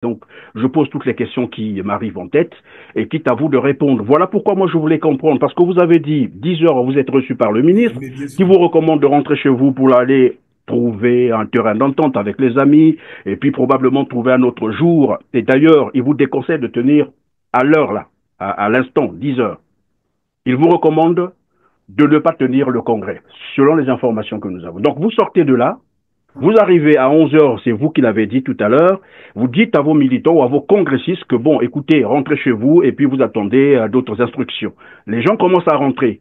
Donc, je pose toutes les questions qui m'arrivent en tête et quitte à vous de répondre. Voilà pourquoi moi je voulais comprendre. Parce que vous avez dit 10 heures, vous êtes reçu par le ministre Mais bien qui sûr. vous recommande de rentrer chez vous pour aller trouver un terrain d'entente avec les amis et puis probablement trouver un autre jour. Et d'ailleurs, il vous déconseille de tenir à l'heure là, à l'instant, 10 heures. Il vous recommande de ne pas tenir le congrès, selon les informations que nous avons. Donc, vous sortez de là, vous arrivez à 11 heures, c'est vous qui l'avez dit tout à l'heure, vous dites à vos militants ou à vos congressistes que bon, écoutez, rentrez chez vous et puis vous attendez d'autres instructions. Les gens commencent à rentrer.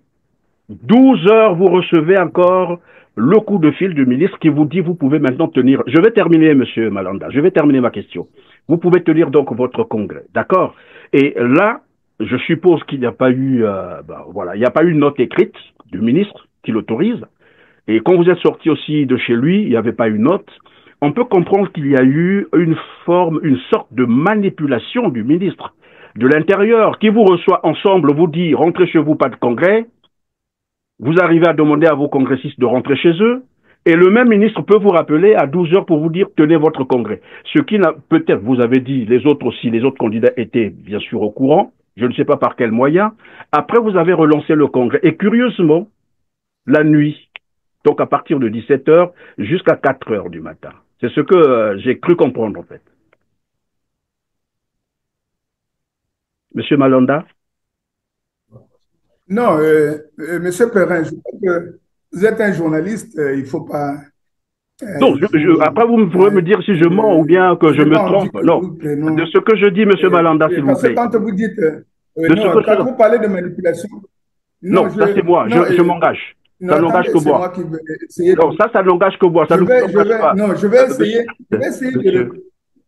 12 heures, vous recevez encore le coup de fil du ministre qui vous dit vous pouvez maintenant tenir. Je vais terminer, monsieur Malanda, je vais terminer ma question. Vous pouvez tenir donc votre congrès, d'accord? Et là, je suppose qu'il n'y a pas eu, voilà, il n'y a pas eu une note écrite du ministre qui l'autorise. Et quand vous êtes sorti aussi de chez lui, il n'y avait pas une note. On peut comprendre qu'il y a eu une forme, une sorte de manipulation du ministre de l'Intérieur qui vous reçoit ensemble, vous dit rentrez chez vous, pas de congrès. Vous arrivez à demander à vos congressistes de rentrer chez eux. Et le même ministre peut vous rappeler à 12 heures pour vous dire tenez votre congrès. Ce qui n'a peut-être, vous avez dit, les autres aussi, les autres candidats étaient bien sûr au courant. Je ne sais pas par quel moyen. Après, vous avez relancé le congrès. Et curieusement, la nuit, donc à partir de 17 heures jusqu'à 4 heures du matin. C'est ce que j'ai cru comprendre en fait. Monsieur Malonda. Non, Monsieur Perrin, je crois que vous êtes un journaliste, il ne faut pas, Donc, il faut, après, vous pourrez me dire si je mens ou bien que je je n'ai me pas envie trompe. que Non. nous De prenions, ce que je dis, monsieur Malanda, s'il vous parce que plaît. quand vous dites, De ce que non, je... quand vous parlez de manipulation, non, Non, ça c'est moi. non, Je m'engage. non, Ça n'engage attendez, que c'est moi. moi qui vais essayer Non, de, ça n'engage que moi. Ça ne vous engage pas. non, Monsieur, je vais essayer monsieur,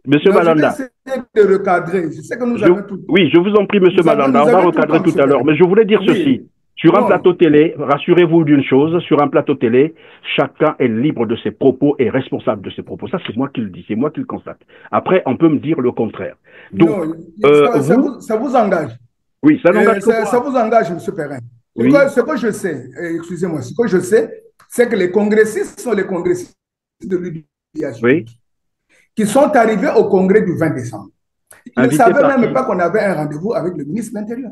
monsieur non, je vais Malanda. essayer de recadrer. Je sais que nous Je, avons tout le temps. oui, je vous en prie, monsieur Malanda. On Vous va avez tout le recadrer temps, tout Monsieur à l'heure. Perrin. Mais je voulais dire ceci. Oui, Sur un bon, plateau télé, rassurez-vous d'une chose, sur un plateau télé, chacun est libre de ses propos et responsable de ses propos. Ça, c'est moi qui le dis, c'est moi qui le constate. Après, on peut me dire le contraire. Donc, non, vous, ça vous engage. oui, ça n'engage que Ça moi. vous engage, Monsieur Perrin. Oui, Ce que je sais, excusez-moi, ce que je sais, c'est que les congressistes sont les congressistes de l'UDH oui, qui sont arrivés au congrès du 20 décembre. Ils ne invité savaient par même qui? pas qu'on avait un rendez-vous avec le ministre de l'Intérieur.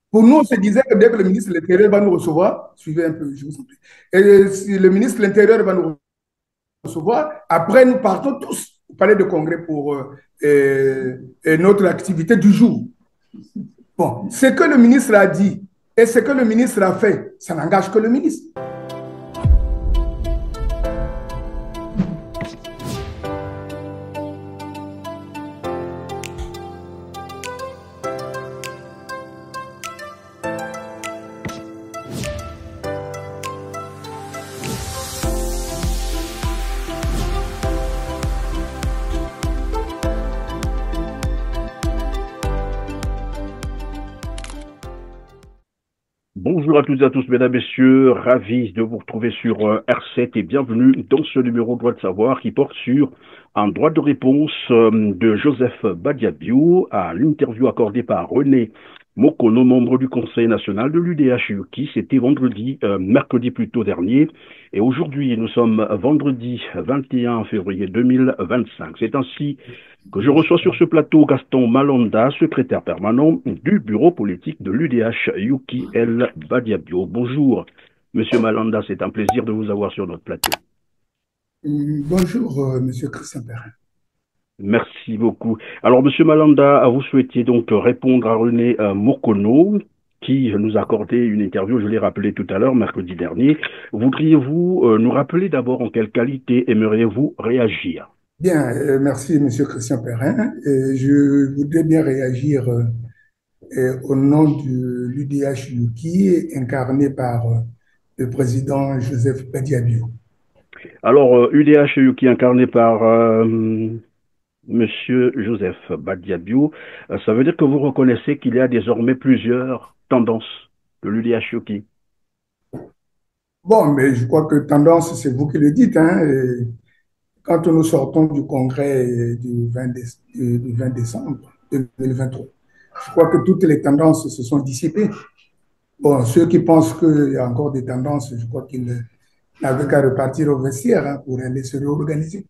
Pour nous, on se disait que dès que le ministre de l'Intérieur va nous recevoir, suivez un peu, je vous en prie. Et si le ministre de l'Intérieur va nous recevoir, après nous partons tous au palais de congrès pour notre activité du jour. Bon, ce que le ministre a dit et ce que le ministre a fait, ça n'engage que le ministre. Bonjour à toutes et à tous, mesdames, messieurs, ravi de vous retrouver sur R7 et bienvenue dans ce numéro Droit de savoir qui porte sur un droit de réponse de Joseph Badiabiou à l'interview accordée par René Mokono, membre du Conseil national de l'UDH-UKI. C'était mercredi plutôt dernier. Et aujourd'hui, nous sommes vendredi 21 février 2025. C'est ainsi que je reçois sur ce plateau Gaston Malonda, secrétaire permanent du bureau politique de l'UDH Yuki El Badiabio. Bonjour, monsieur Malonda, c'est un plaisir de vous avoir sur notre plateau. Bonjour, monsieur Christian Perrin. Merci beaucoup. Alors, monsieur Malanda, vous souhaitiez donc répondre à René Mokono, qui nous a accordé une interview, je l'ai rappelé tout à l'heure, mercredi dernier. Voudriez-vous nous rappeler d'abord en quelle qualité aimeriez-vous réagir? Bien, merci, monsieur Christian Perrin. Je voudrais bien réagir au nom de l'UDH Yuki, incarné par le président Joseph Badiabiou. Alors, UDH Yuki incarné par Monsieur Joseph Badiabiou, ça veut dire que vous reconnaissez qu'il y a désormais plusieurs tendances de l'UDH Yuki. Bon, mais je crois que tendance, c'est vous qui le dites, hein. Et quand nous sortons du congrès du 20 décembre 2023, je crois que toutes les tendances se sont dissipées. Bon, ceux qui pensent qu'il y a encore des tendances, je crois qu'ils n'avaient qu'à repartir au vestiaire hein, pour aller se réorganiser.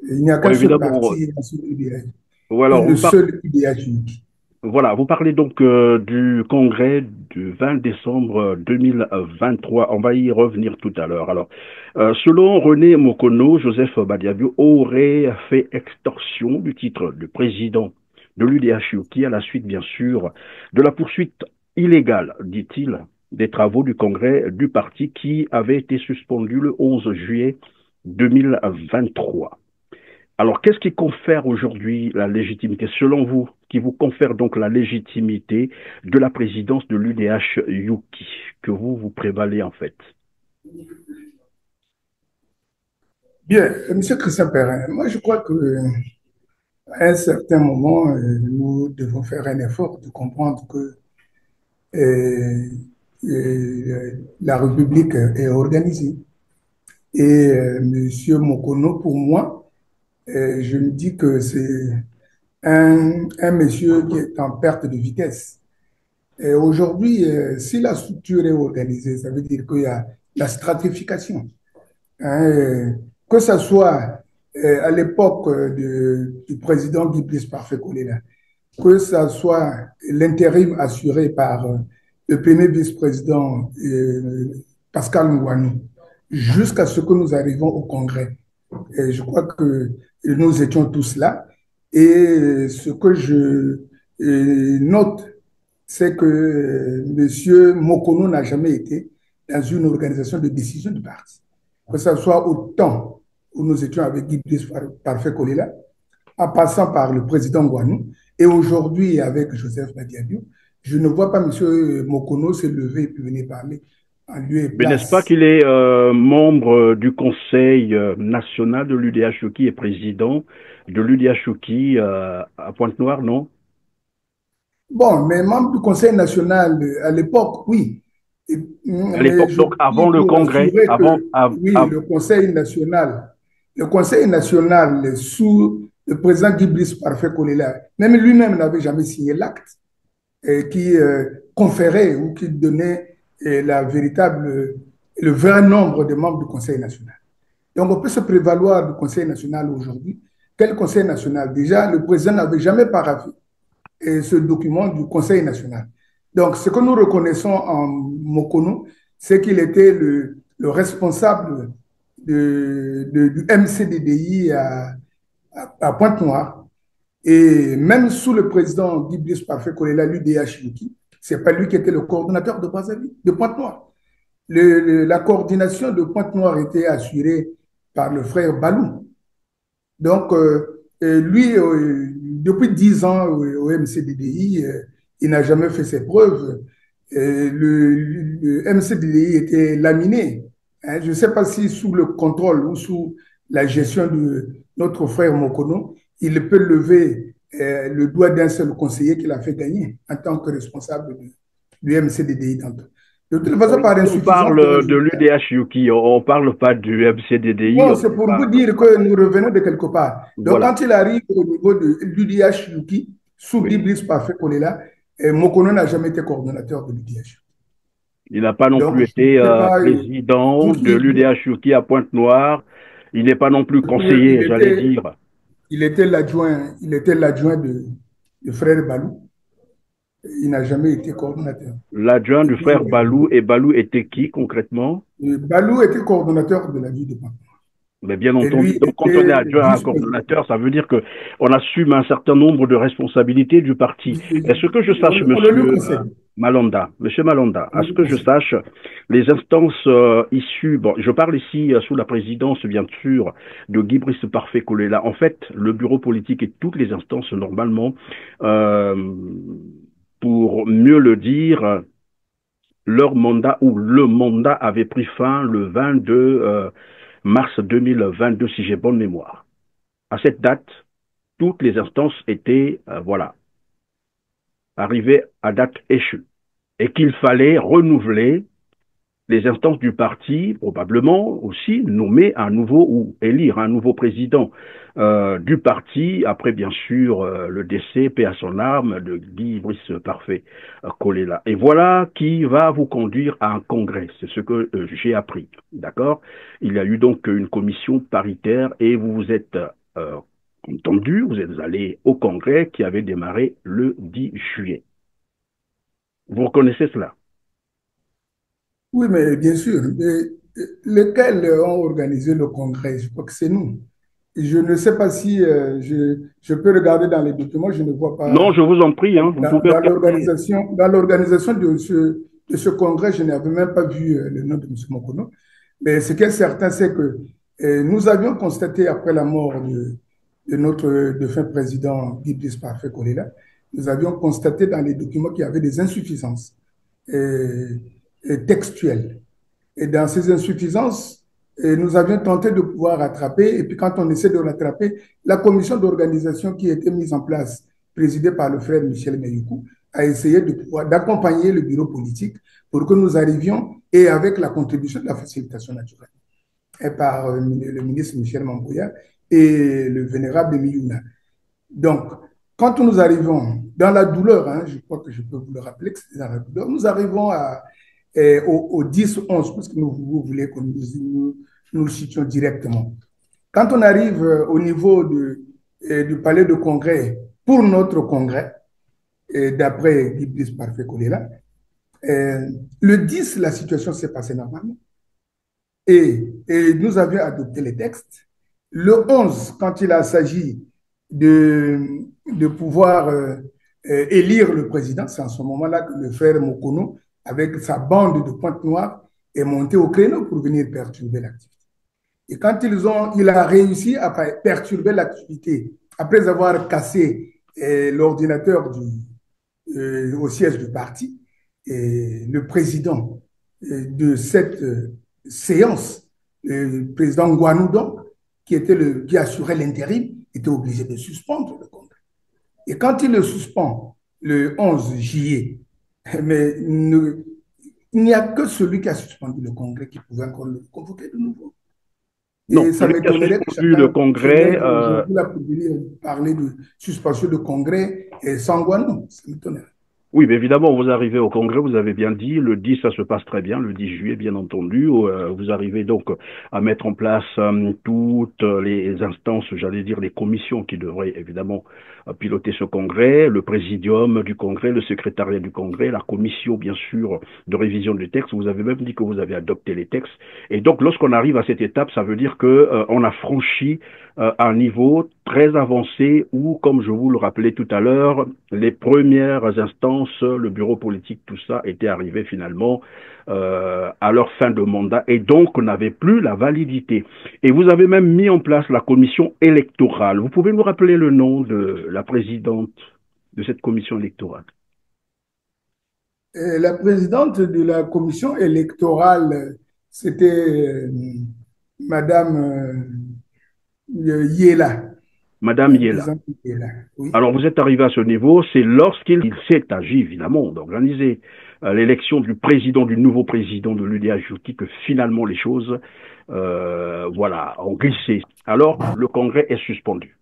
Il n'y a Bon, qu'un seul évidemment, parti, un seul UDH, voilà, une seule UDH unique. voilà, vous parlez donc du congrès du 20 décembre 2023. On va y revenir tout à l'heure. Alors, selon René Mokono, Joseph Badiabio aurait fait extorsion du titre de président de l'UDH-UKI à la suite, bien sûr, de la poursuite illégale, dit-il, des travaux du congrès du parti qui avait été suspendu le 11 juillet 2023. Alors, qu'est-ce qui confère aujourd'hui la légitimité, selon vous, qui vous confère donc la légitimité de la présidence de l'UDH Yuki, que vous prévalez en fait? Bien, Monsieur Christian Perrin, moi je crois que à un certain moment, nous devons faire un effort de comprendre que euh, la République est organisée. Et Monsieur Mokono, pour moi, je me dis que c'est un monsieur qui est en perte de vitesse. Et aujourd'hui, si la structure est organisée, ça veut dire qu'il y a la stratification. Hein, que ce soit à l'époque du président Guy Parfait Kolela, que ce soit l'intérim assuré par le premier vice-président Pascal Ngouanou, jusqu'à ce que nous arrivons au Congrès. Et je crois que nous étions tous là. Et ce que je note, c'est que M. Mokono n'a jamais été dans une organisation de décision du parti. Que ce soit au temps où nous étions avec Guy Parfait Kolela, en passant par le président Ngouanou, et aujourd'hui avec Joseph Badiabio, je ne vois pas M. Mokono se lever et puis venir parler en lieu et Mais n'est-ce pas place. qu'il est membre du conseil national de l'UDH Yuki et président de l'UDH Yuki à Pointe-Noire, non? Bon, mais membre du Conseil national, à l'époque, oui. À Mais l'époque, je donc dis avant le pour congrès, assurer que, oui, le Conseil national, sous le président Guy Parfait Kolela, même lui-même n'avait jamais signé l'acte qui conférait ou qui donnait le vrai nombre de membres du Conseil national. Donc, on peut se prévaloir du Conseil national aujourd'hui. Quel Conseil national? Déjà, le président n'avait jamais paraphrasé ce document du Conseil national. Donc, ce que nous reconnaissons en Mokono, c'est qu'il était le responsable du MCDDI à Pointe-Noire. Et même sous le président Guy Parfait Kolela, l'UDH Yuki, ce n'est pas lui qui était le coordonnateur de Brazzaville, de Pointe-Noire. La coordination de Pointe-Noire était assurée par le frère Balou. Donc, lui, depuis 10 ans au MCDDI, il n'a jamais fait ses preuves. Le MCDDI était laminé. Hein. Je ne sais pas si sous le contrôle ou sous la gestion de notre frère Mokono, il peut lever le doigt d'un seul conseiller qu'il a fait gagner en tant que responsable du MCDDI. De toute façon, par Ici, on insuffisance de parle de résultats. l'UDH Yuki, on ne parle pas du MCDDI. Bon, c'est pour vous dire que nous revenons de quelque part. Donc, Voilà, quand il arrive au niveau de l'UDH Yuki, sous oui. Guy Parfait Kolela, Mokono n'a jamais été coordonnateur de l'UDH. Il n'a pas non Donc, plus je ne été sais pas, président vous de qui, l'UDH Yuki à Pointe-Noire. Il n'est pas non plus conseiller, j'allais dire. il était l'adjoint de frère Balou. Il n'a jamais été coordonnateur. L'adjoint Et du puis, frère Balou, et Balou était qui concrètement? Balou était coordonnateur de la ville de Pointe. Mais bien Et entendu, lui, il donc quand on est était adjoint à un vice-président. coordonnateur, ça veut dire que on assume un certain nombre de responsabilités du parti. Est-ce que je sache, On le lui monsieur conseille. Malonda, monsieur Malonda, On à le ce lui que je conseille. sache, les instances issues, bon, je parle ici sous la présidence, bien sûr, de Guy Brice Parfait Kolela. En fait, le bureau politique et toutes les instances, normalement, euh, pour mieux le dire, leur mandat ou le mandat avait pris fin le 22 mars 2022, si j'ai bonne mémoire. À cette date, toutes les instances étaient, voilà, arrivées à date échue. Et qu'il fallait renouveler les instances du parti, probablement aussi nommer un nouveau ou élire un nouveau président du parti, après bien sûr le décès, paix à son âme, de Guy Brice Parfait Kolela. Et voilà qui va vous conduire à un congrès, c'est ce que j'ai appris, d'accord? Il y a eu donc une commission paritaire et vous vous êtes euh, entendu, vous êtes allé au congrès qui avait démarré le 10 juillet. Vous reconnaissez cela? Oui, mais bien sûr. Lesquels ont organisé le congrès? Je crois que c'est nous. Je ne sais pas si je peux regarder dans les documents, je ne vois Non, pas. je vous en prie, hein, vous pouvez regarder. Dans l'organisation de ce congrès, je n'avais même pas vu le nom de M. Mokono. Mais ce qui est certain, c'est que nous avions constaté après la mort de notre défunt président Guy Brice Parfait Kolela, nous avions constaté dans les documents qu'il y avait des insuffisances euh, textuelles. Et dans ces insuffisances, nous avions tenté de pouvoir rattraper. Et puis quand on essaie de rattraper, la commission d'organisation qui a été mise en place, présidée par le frère Michel Meyoukou, a essayé d'accompagner le bureau politique pour que nous arrivions, et avec la contribution de la facilitation naturelle, et par le ministre Michel Mambouya et le vénérable Miyuna. Donc, quand nous arrivons dans la douleur, hein, je crois que je peux vous le rappeler que c'est dans la douleur, nous arrivons au 10-11, parce que vous voulez que nous le situions directement. Quand on arrive au niveau du palais de congrès pour notre congrès, d'après Iblis Parfait Kolela, le 10, la situation s'est passée normalement. Et nous avions adopté les textes. Le 11, quand il a s'agi de pouvoir élire le président, c'est en ce moment-là que le frère Mokono, avec sa bande de pointe noire, est monté au créneau pour venir perturber l'activité. Et quand il a réussi à perturber l'activité, après avoir cassé l'ordinateur au siège du parti, le président de cette séance, le président Ngouanou, donc, qui assurait l'intérim, était obligé de suspendre le congrès. Et quand il le suspend le 11 juillet, mais il n'y a que celui qui a suspendu le congrès qui pouvait encore le convoquer de nouveau. Non, Et ça celui qui a m'étonnerait que suspendu le chacun se congrès, lève aujourd'hui là pour venir parler de suspension de congrès sans Ngouanou. Ça m'étonnerait. oui, mais évidemment, vous arrivez au congrès, vous avez bien dit, le 10, ça se passe très bien, le 10 juillet, bien entendu. Vous arrivez donc à mettre en place toutes les instances, j'allais dire les commissions qui devraient évidemment piloter ce congrès, le présidium du congrès, le secrétariat du congrès, la commission, bien sûr, de révision du texte. Vous avez même dit que vous avez adopté les textes. Et donc, lorsqu'on arrive à cette étape, ça veut dire que on a franchi un niveau très avancé où, comme je vous le rappelais tout à l'heure, les premières instances, le bureau politique, tout ça était arrivé finalement à leur fin de mandat et donc n'avait plus la validité. Et vous avez même mis en place la commission électorale. Vous pouvez nous rappeler le nom de la présidente de cette commission électorale? La présidente de la commission électorale, c'était Madame Yela. Madame Yela. Yela, oui. Alors vous êtes arrivé à ce niveau, c'est lorsqu'il s'est agi évidemment d'organiser l'élection du président, du nouveau président de l'UDH-JOUTI que finalement les choses voilà, ont glissé. Alors le congrès est suspendu.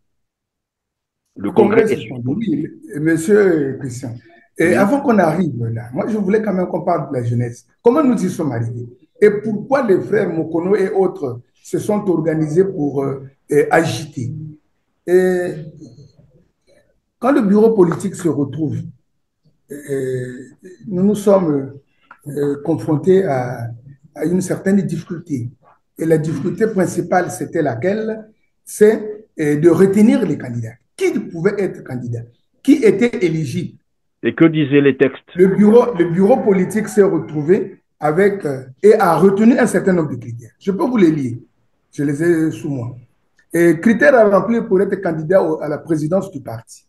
Le Le congrès congrès est est suspendu, suspendu. oui, monsieur Christian. Et Oui. avant qu'on arrive là, moi je voulais quand même qu'on parle de la jeunesse. Comment nous y sommes arrivés? Et pourquoi les frères Mokono et autres se sont organisés pour agiter? Et quand le bureau politique se retrouve, nous nous sommes confrontés à une certaine difficulté. Et la difficulté principale, c'était laquelle? C'est de retenir les candidats. Qui pouvait être candidat? Qui était éligible? Et que disaient les textes? Le bureau politique s'est retrouvé avec et a retenu un certain nombre de critères. Je peux vous les lire. Je les ai sous moi. Et critères à remplir pour être candidat à la présidence du parti.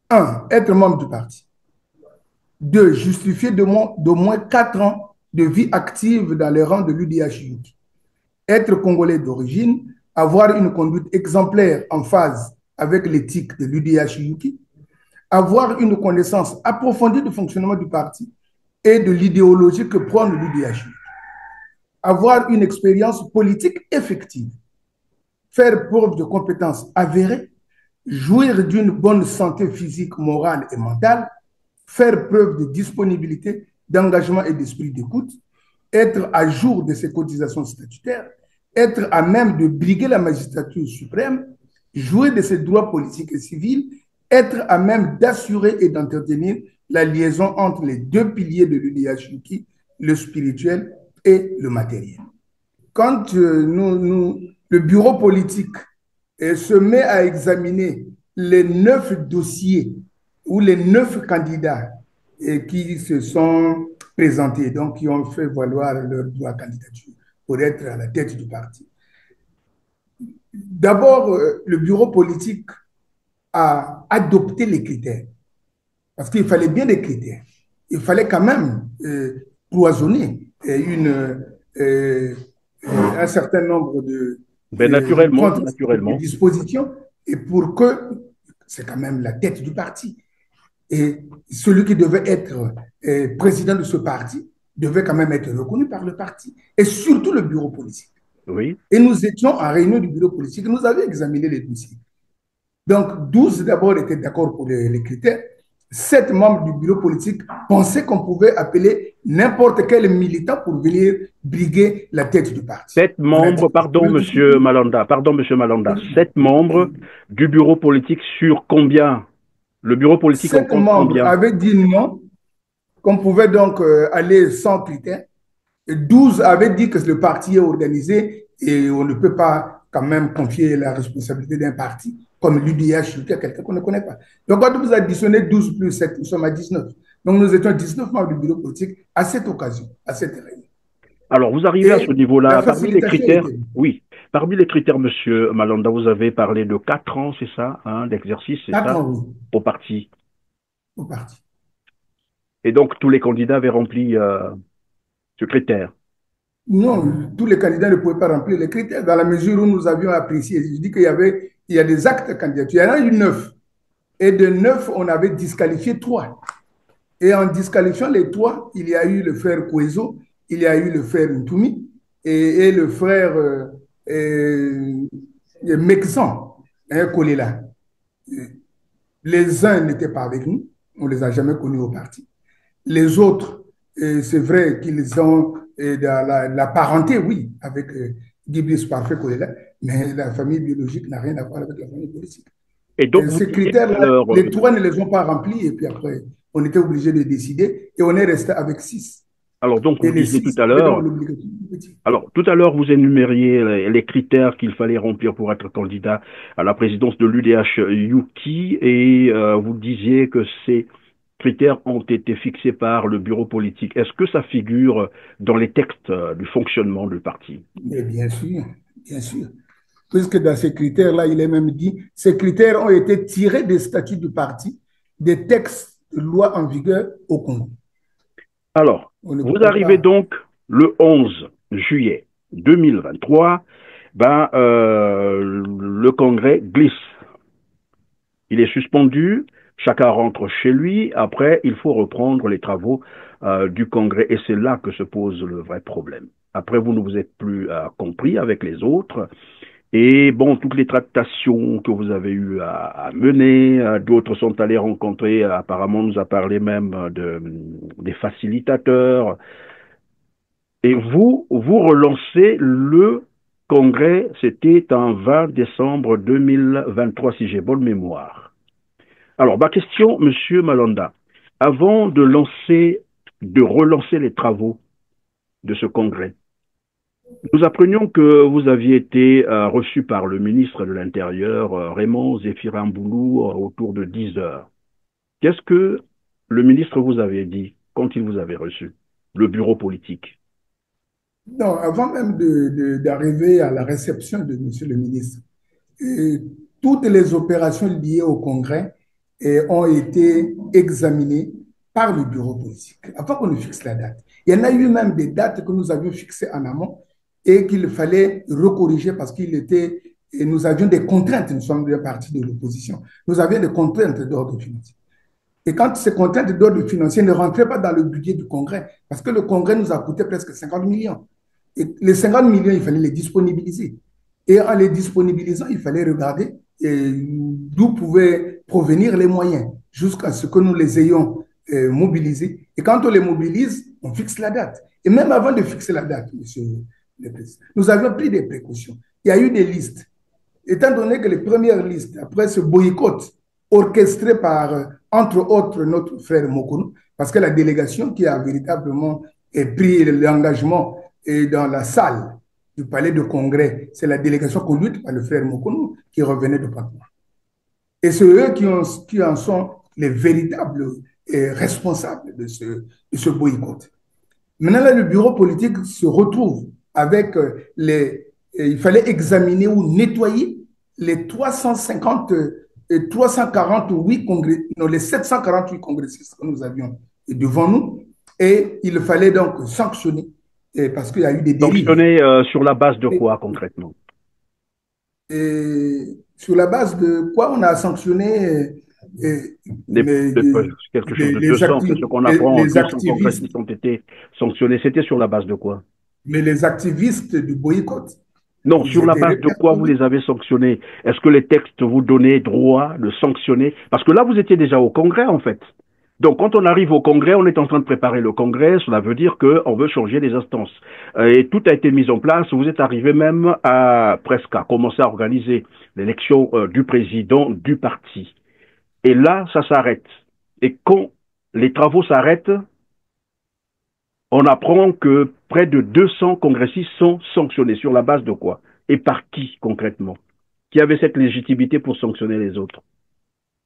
1. Être membre du parti. 2. Justifier d'au moins 4 ans de vie active dans les rangs de l'UDH-JOUTI. Être congolais d'origine, avoir une conduite exemplaire en phase avec l'éthique de l'UDH-JOUTI, avoir une connaissance approfondie du fonctionnement du parti et de l'idéologie que prône l'UDH-JOUTI, avoir une expérience politique effective, faire preuve de compétences avérées, jouir d'une bonne santé physique, morale et mentale, faire preuve de disponibilité, d'engagement et d'esprit d'écoute, être à jour de ses cotisations statutaires, être à même de briguer la magistrature suprême, jouer de ses droits politiques et civils, être à même d'assurer et d'entretenir la liaison entre les deux piliers de l'UDH-UKI, le spirituel et le matériel. Quand le bureau politique se met à examiner les 9 dossiers ou les 9 candidats qui se sont présentés, donc qui ont fait valoir leur droit à candidature pour être à la tête du parti. D'abord, le bureau politique a adopté les critères, parce qu'il fallait bien des critères. Il fallait quand même cloisonner un certain nombre naturellement. de dispositions, et pour que c'est quand même la tête du parti. Et celui qui devait être président de ce parti devait quand même être reconnu par le parti, et surtout le bureau politique. Oui. Et nous étions en réunion du bureau politique, nous avions examiné les dossiers. Donc, 12 d'abord étaient d'accord pour les critères. 7 membres du bureau politique pensaient qu'on pouvait appeler n'importe quel militant pour venir briguer la tête du parti. 7 membres, pardon, monsieur Malanda, 7 membres du bureau politique sur combien? Le bureau politique 7 compte membres combien? avaient dit non, qu'on pouvait donc aller sans critères. Et 12 avaient dit que le parti est organisé et on ne peut pas quand même confier la responsabilité d'un parti comme l'UDH à quelqu'un qu'on ne connaît pas. Donc, quand vous additionnez 12 plus 7, nous sommes à 19. Donc, nous étions 19 membres du bureau politique à cette occasion, à cette réunion. Alors, vous arrivez à ce niveau-là, parmi les critères, était... oui, parmi les critères, monsieur Malanda, vous avez parlé de 4 ans, c'est ça, hein, d'exercice, c'est ça, ans, oui. au parti. Au parti. Et donc, tous les candidats avaient rempli ce critère. Non, tous les candidats ne pouvaient pas remplir les critères dans la mesure où nous avions apprécié. Je dis qu'il y a des actes de candidature. Il y en a eu 9. Et de 9, on avait disqualifié 3. Et en disqualifiant les 3, il y a eu le frère Kouezo, il y a eu le frère Ntoumi et le frère Meksan, Kolela. Les uns n'étaient pas avec nous, on ne les a jamais connus au parti. Les autres, c'est vrai qu'ils ont la parenté, oui, avec Gibris Parfait Kolela, mais la famille biologique n'a rien à voir avec la famille politique. Et donc, ces critères-là, les 3 ne les ont pas remplis, et puis après, on était obligé de décider, et on est resté avec 6. Alors, donc, vous disiez tout à l'heure, vous énumériez les critères qu'il fallait remplir pour être candidat à la présidence de l'UDH-UKI, et vous disiez que ces critères ont été fixés par le bureau politique. Est-ce que ça figure dans les textes du fonctionnement du parti? Mais bien sûr, bien sûr. Puisque dans ces critères-là, il est même dit, ces critères ont été tirés des statuts du parti, des textes de loi en vigueur au Congo. Alors, vous arrivez donc le 11 juillet 2023, le Congrès glisse. Il est suspendu, chacun rentre chez lui, après il faut reprendre les travaux du Congrès et c'est là que se pose le vrai problème. Après, vous ne vous êtes plus compris avec les autres. Et bon, toutes les tractations que vous avez eu à mener, d'autres sont allés rencontrer, apparemment on nous a parlé même des facilitateurs. Et vous relancez le congrès, c'était en 20 décembre 2023, si j'ai bonne mémoire. Alors, ma question, monsieur Malanda, avant de relancer les travaux de ce congrès, nous apprenions que vous aviez été reçu par le ministre de l'Intérieur, Raymond Zéphirine-Boulou, autour de 10 heures. Qu'est-ce que le ministre vous avait dit quand il vous avait reçu, le bureau politique? Non, avant même d'arriver à la réception de monsieur le ministre, toutes les opérations liées au Congrès ont été examinées par le bureau politique, avant qu'on ne fixe la date. Il y en a eu même des dates que nous avions fixées en amont, et qu'il fallait recorriger parce nous avions des contraintes, nous sommes un parti de l'opposition, nous avions des contraintes d'ordre financier. Et quand ces contraintes d'ordre financier ne rentraient pas dans le budget du Congrès, parce que le Congrès nous a coûté presque 50 millions, et les 50 millions, il fallait les disponibiliser. Et en les disponibilisant, il fallait regarder d'où pouvaient provenir les moyens, jusqu'à ce que nous les ayons mobilisés. Et quand on les mobilise, on fixe la date. Et même avant de fixer la date, monsieur, nous avions pris des précautions. Il y a eu des listes. étant donné que les premières listes, après ce boycott orchestré par, entre autres, notre frère Mokono, parce que la délégation qui a véritablement pris l'engagement dans la salle du palais de congrès, c'est la délégation conduite par le frère Mokono qui revenait de Patma. Et c'est eux qui en sont les véritables responsables de ce boycott. Maintenant, là, le bureau politique se retrouve avec il fallait examiner ou nettoyer les 348 congrès, non, les 748 congressistes que nous avions devant nous. Et il fallait donc sanctionner parce qu'il y a eu des dérives. Sanctionner sur la base de quoi concrètement? Et sur la base de quoi on a sanctionné Quelque chose de 200, c'est ce qu'on apprend, 200 activistes. congressistes ont été sanctionnés. C'était sur la base de quoi? Mais les activistes du boycott, Non, ils sur la étaient base de quoi vous répertoriés. les avez sanctionnés? Est-ce que les textes vous donnaient droit de sanctionner? Parce que là, vous étiez déjà au Congrès, en fait. Donc, quand on arrive au Congrès, on est en train de préparer le Congrès. Cela veut dire qu'on veut changer les instances. Et tout a été mis en place. Vous êtes arrivé même à presque à commencer à organiser l'élection du président du parti. Et là, ça s'arrête. Et quand les travaux s'arrêtent, on apprend que près de 200 congressistes sont sanctionnés. Sur la base de quoi? Et par qui concrètement? Qui avait cette légitimité pour sanctionner les autres?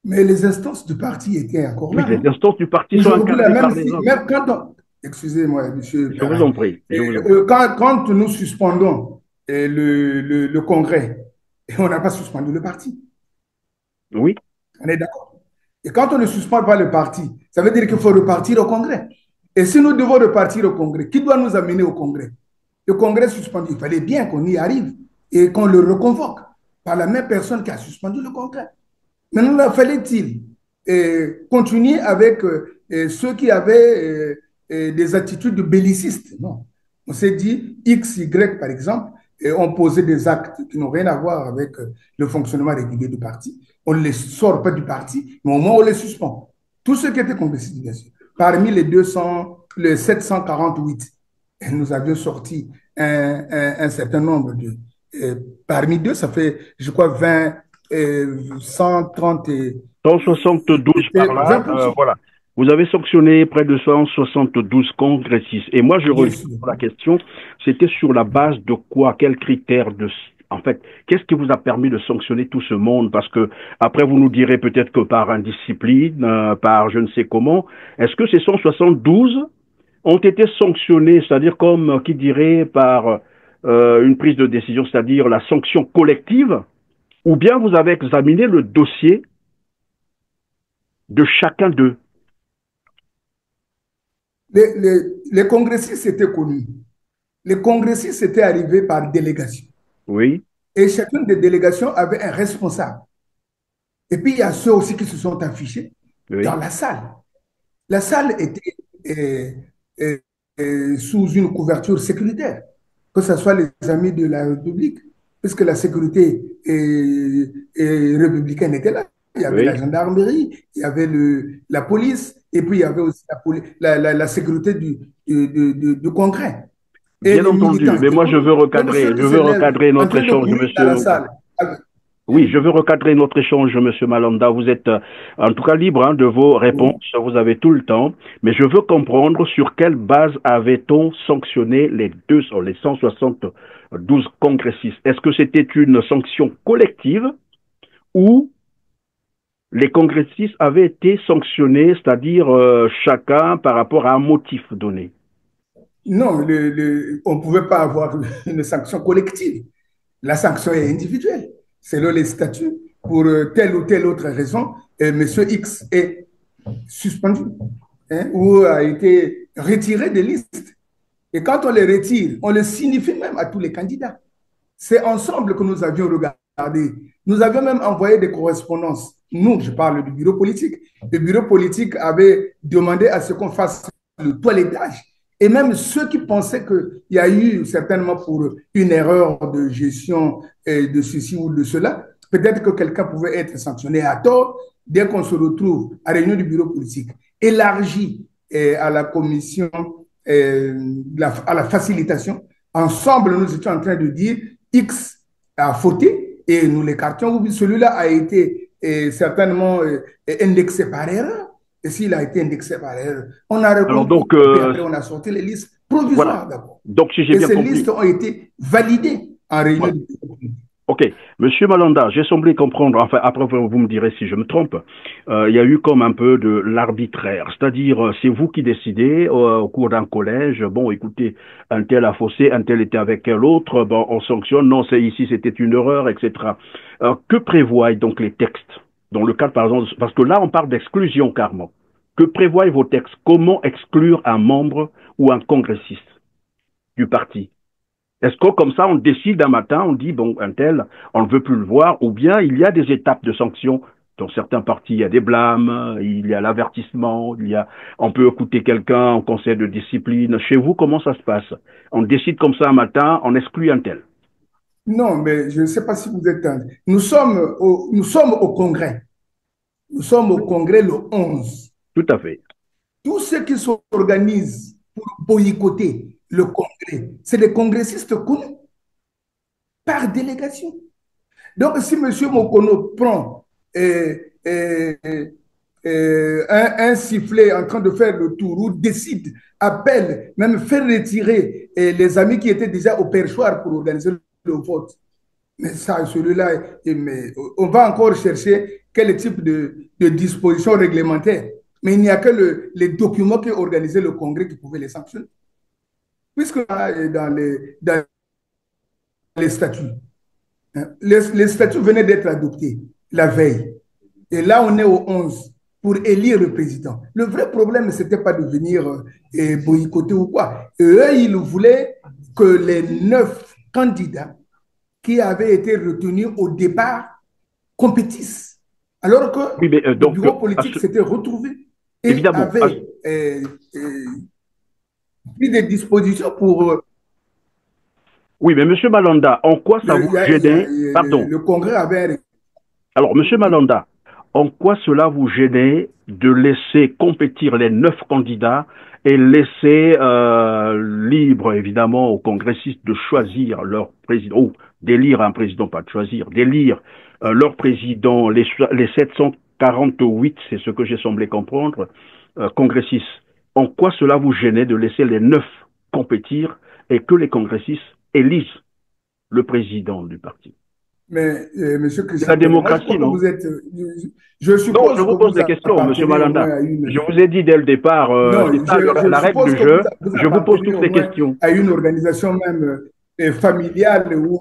Mais les instances du parti étaient encore Oui, là. les Hein. instances du parti sont Aujourd'hui, là, incarnées par même des si, hommes. même quand on, excusez-moi, monsieur Je vous en Garay, prie, je vous en prie. quand nous suspendons le congrès, on n'a pas suspendu le parti. Oui, On est d'accord. Et quand on ne suspend pas le parti, ça veut dire qu'il faut repartir au congrès. Et si nous devons repartir au congrès, qui doit nous amener au congrès? Le congrès suspendu, il fallait bien qu'on y arrive et qu'on le reconvoque par la même personne qui a suspendu le congrès. Maintenant, fallait-il continuer avec ceux qui avaient des attitudes de bellicistes? Non. On s'est dit, X, Y, par exemple, ont posé des actes qui n'ont rien à voir avec le fonctionnement régulier du parti. On ne les sort pas du parti, mais au moins on les suspend. Tous ceux qui étaient congressistes, bien sûr. Parmi les 748, nous avions sorti un certain nombre de... parmi deux, ça fait, je crois, 20, 130 et 172 par là, 20%. voilà. Vous avez sanctionné près de 172 congressistes. Et moi, je Bien reviens sûr. sur la question, c'était sur la base de quoi? Quels critères de... En fait, qu'est-ce qui vous a permis de sanctionner tout ce monde? Parce que après, vous nous direz peut-être que par indiscipline, par je ne sais comment. Est-ce que ces 172 ont été sanctionnés, c'est-à-dire comme qui dirait par une prise de décision, c'est-à-dire la sanction collective, ou bien vous avez examiné le dossier de chacun d'eux? Les congressistes étaient connus. Les congressistes étaient arrivés par délégation. Oui, Et chacune des délégations avait un responsable. Et puis, il y a ceux aussi qui se sont affichés dans oui. la salle. La salle était sous une couverture sécuritaire, que ce soit les amis de la République, puisque la sécurité républicaine était là. Il y avait la Oui, gendarmerie, il y avait la police, et puis il y avait aussi la sécurité du Congrès. Et bien les militants entendu. Mais étaient moi, connus. Donc ceux qui je se veux lèvent recadrer en notre train de échange, courir dans la monsieur. salle. Oui, je veux recadrer notre échange, monsieur Malanda. Vous êtes en tout cas libre de vos réponses. Vous avez tout le temps. Mais je veux comprendre sur quelle base avait-on sanctionné les 172 congressistes. Est-ce que c'était une sanction collective ou les congressistes avaient été sanctionnés, c'est-à-dire chacun par rapport à un motif donné? Non, on ne pouvait pas avoir une sanction collective. La sanction est individuelle, selon les statuts. Pour telle ou telle autre raison, M. X est suspendu, hein, ou a été retiré des listes. Et quand on les retire, on le signifie même à tous les candidats. C'est ensemble que nous avions regardé. Nous avions même envoyé des correspondances. Nous, je parle du bureau politique. Le bureau politique avait demandé à ce qu'on fasse le toilettage. Et même ceux qui pensaient qu'il y a eu certainement pour une erreur de gestion de ceci ou de cela, peut-être que quelqu'un pouvait être sanctionné à tort dès qu'on se retrouve à réunion du bureau politique, élargi à la commission, à la facilitation. Ensemble, nous étions en train de dire X a fauté et nous l'écartions. Celui-là a été certainement indexé par erreur. Et s'il a été indexé par erreur, on a Alors recompris. donc, Et puis après, on a sorti les listes voilà. provisoires d'abord. Donc, si j'ai Et bien ces listes compris, ont été validées en réunion voilà. du bureau. Ok, Monsieur Malanda, j'ai semblé comprendre, enfin après vous me direz si je me trompe, il y a eu comme un peu de l'arbitraire, c'est-à-dire c'est vous qui décidez au cours d'un collège, bon écoutez, un tel a faussé, un tel était avec l'autre, bon on sanctionne, non c'est ici c'était une erreur, etc. Que prévoient donc les textes dans le cadre par exemple, parce que là on parle d'exclusion carrément, que prévoient vos textes, comment exclure un membre ou un congressiste du parti? Est-ce que comme ça, on décide un matin, on dit, bon, un tel, on ne veut plus le voir, ou bien il y a des étapes de sanctions. Dans certains partis, il y a des blâmes, il y a l'avertissement, on peut écouter quelqu'un en conseil de discipline. Chez vous, comment ça se passe? On décide comme ça un matin, on exclut un tel. Non, mais je ne sais pas si vous êtes... Nous sommes au Congrès. Nous sommes au Congrès le 11. Tout à fait. Tous ceux qui s'organisent pour boycotter le Congrès, c'est des congressistes connus par délégation. Donc, si M. Mokono prend un sifflet en train de faire le tour ou décide, appelle, même faire retirer les amis qui étaient déjà au perchoir pour organiser le vote, mais ça, celui-là, on va encore chercher quel type de disposition réglementaire. Mais il n'y a que les documents qui organisaient le Congrès qui pouvaient les sanctionner. Puisque dans les statuts, hein, les statuts venaient d'être adoptés la veille. Et là, on est au 11 pour élire le président. Le vrai problème, ce n'était pas de venir boycotter ou quoi. Et eux, ils voulaient que les 9 candidats qui avaient été retenus au départ compétissent. Alors que Oui, mais le donc, bureau politique s'était retrouvé et évidemment, avait pris des dispositions pour... oui, mais Monsieur Malanda, en quoi ça vous gênait, pardon, le Congrès avait... alors, Monsieur Malanda, en quoi cela vous gênait de laisser compétir les 9 candidats et laisser libre, évidemment, aux congressistes de choisir leur président, ou d'élire un président, pas de choisir, d'élire leur président, les 748, c'est ce que j'ai semblé comprendre, congressistes. En quoi cela vous gênait de laisser les 9 compétir et que les congressistes élisent le président du parti? Mais, Monsieur C'est la Christian Télé, moi, je démocratie, crois que non? vous êtes... Je Non, je suppose que vous pose vous des questions, Monsieur appartenez au moins Malanda. à Je une... vous ai dit dès le départ, Non, c'est ça je la règle suppose du que jeu. vous Je vous pose appartenez toutes au ces moins questions. à une organisation même familiale ou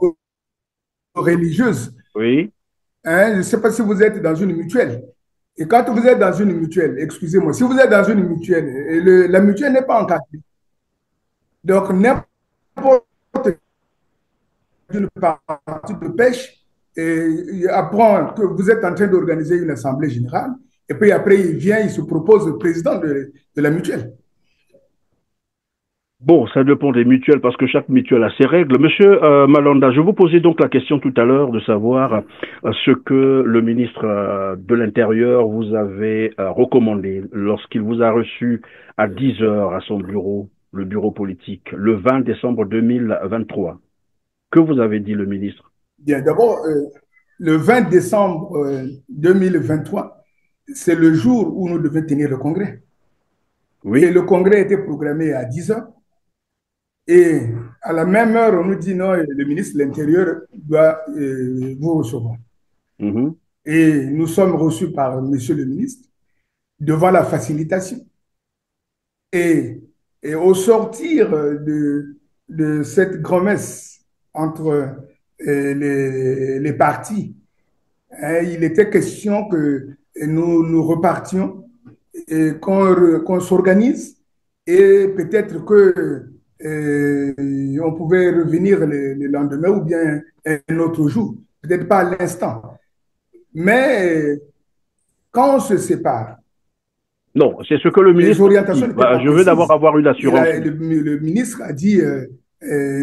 religieuse. Oui. Hein, je ne sais pas si vous êtes dans une mutuelle. Et quand vous êtes dans une mutuelle, excusez-moi, si vous êtes dans une mutuelle, et la mutuelle n'est pas encadrée. Donc, n'importe une partie de pêche et apprend que vous êtes en train d'organiser une assemblée générale. Et puis après, il vient, il se propose le président de la mutuelle. Bon, ça dépend des mutuelles parce que chaque mutuelle a ses règles. Monsieur Malanda, je vous posais donc la question tout à l'heure de savoir ce que le ministre de l'Intérieur vous avait recommandé lorsqu'il vous a reçu à 10 heures à son bureau, le bureau politique, le 20 décembre 2023. Que vous avez dit le ministre? Bien, d'abord, le 20 décembre 2023, c'est le jour où nous devons tenir le congrès. Et Oui. le congrès était programmé à 10 heures. Et à la même heure, on nous dit non, le ministre de l'Intérieur doit vous recevoir. Mhm. Et nous sommes reçus par monsieur le ministre devant la facilitation. Et, et au sortir de cette grand-messe entre les partis, hein, il était question que nous repartions et qu'on s'organise et peut-être que on pouvait revenir le lendemain ou bien un autre jour, peut-être pas à l'instant. Mais quand on se sépare, Non, c'est ce que le les ministre a orientations dit. n'étaient pas Je veux d'abord précises. avoir une assurance. Le ministre a dit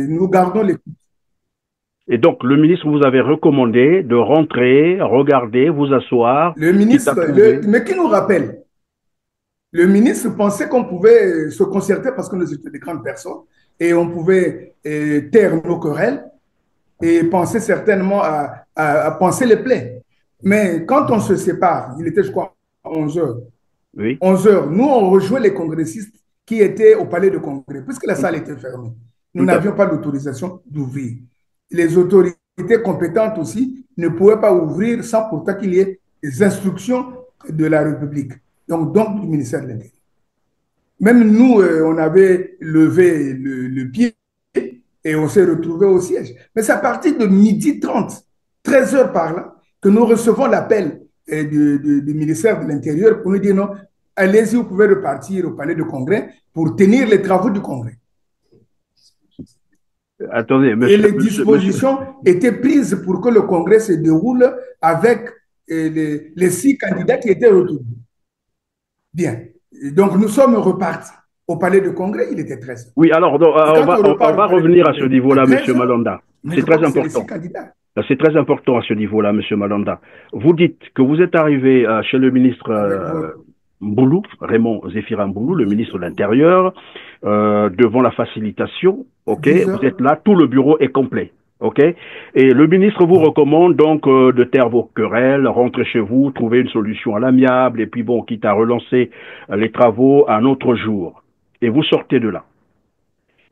nous gardons les... Et donc, le ministre vous avait recommandé de rentrer, regarder, vous asseoir, Le quitte à ministre, trouver. mais qui nous rappelle, le ministre pensait qu'on pouvait se concerter parce que nous étions des grandes personnes et on pouvait taire nos querelles et penser certainement à penser les plaies. Mais quand on se sépare, il était, je crois, 11 heures. Oui, 11 heures, nous, on rejoint les congressistes qui étaient au palais de congrès, puisque la salle était fermée. Nous tout à fait. n'avions pas l'autorisation d'ouvrir. Les autorités compétentes aussi ne pouvaient pas ouvrir sans pourtant qu'il y ait des instructions de la République, donc du ministère de l'Intérieur. Même nous, on avait levé le pied et on s'est retrouvé au siège. Mais c'est à partir de 12h30, 13 heures par là, que nous recevons l'appel du ministère de l'Intérieur pour nous dire non, allez-y, vous pouvez repartir au palais de congrès pour tenir les travaux du congrès. Attendez, Et les monsieur. dispositions étaient prises pour que le congrès se déroule avec les 6 candidats qui étaient retenus. Bien. Et donc, nous sommes repartis au palais de congrès, il était 13 heures. Oui, alors, donc, Et quand on on repart au va palais de revenir à ce congrès à niveau-là, monsieur 13 heures, Malanda. mais C'est je crois très que c'est les 6 important. candidats. C'est très important à ce niveau-là, monsieur Malanda. Vous dites que vous êtes arrivé chez le ministre Avec votre... Mboulou, Raymond Zéphirin Mboulou, le ministre de l'Intérieur, devant la facilitation. OK, 10 vous êtes heures. là, tout le bureau est complet. OK, et le ministre vous recommande donc de taire vos querelles, rentrer chez vous, trouver une solution à l'amiable, et puis bon, quitte à relancer les travaux un autre jour. Et vous sortez de là.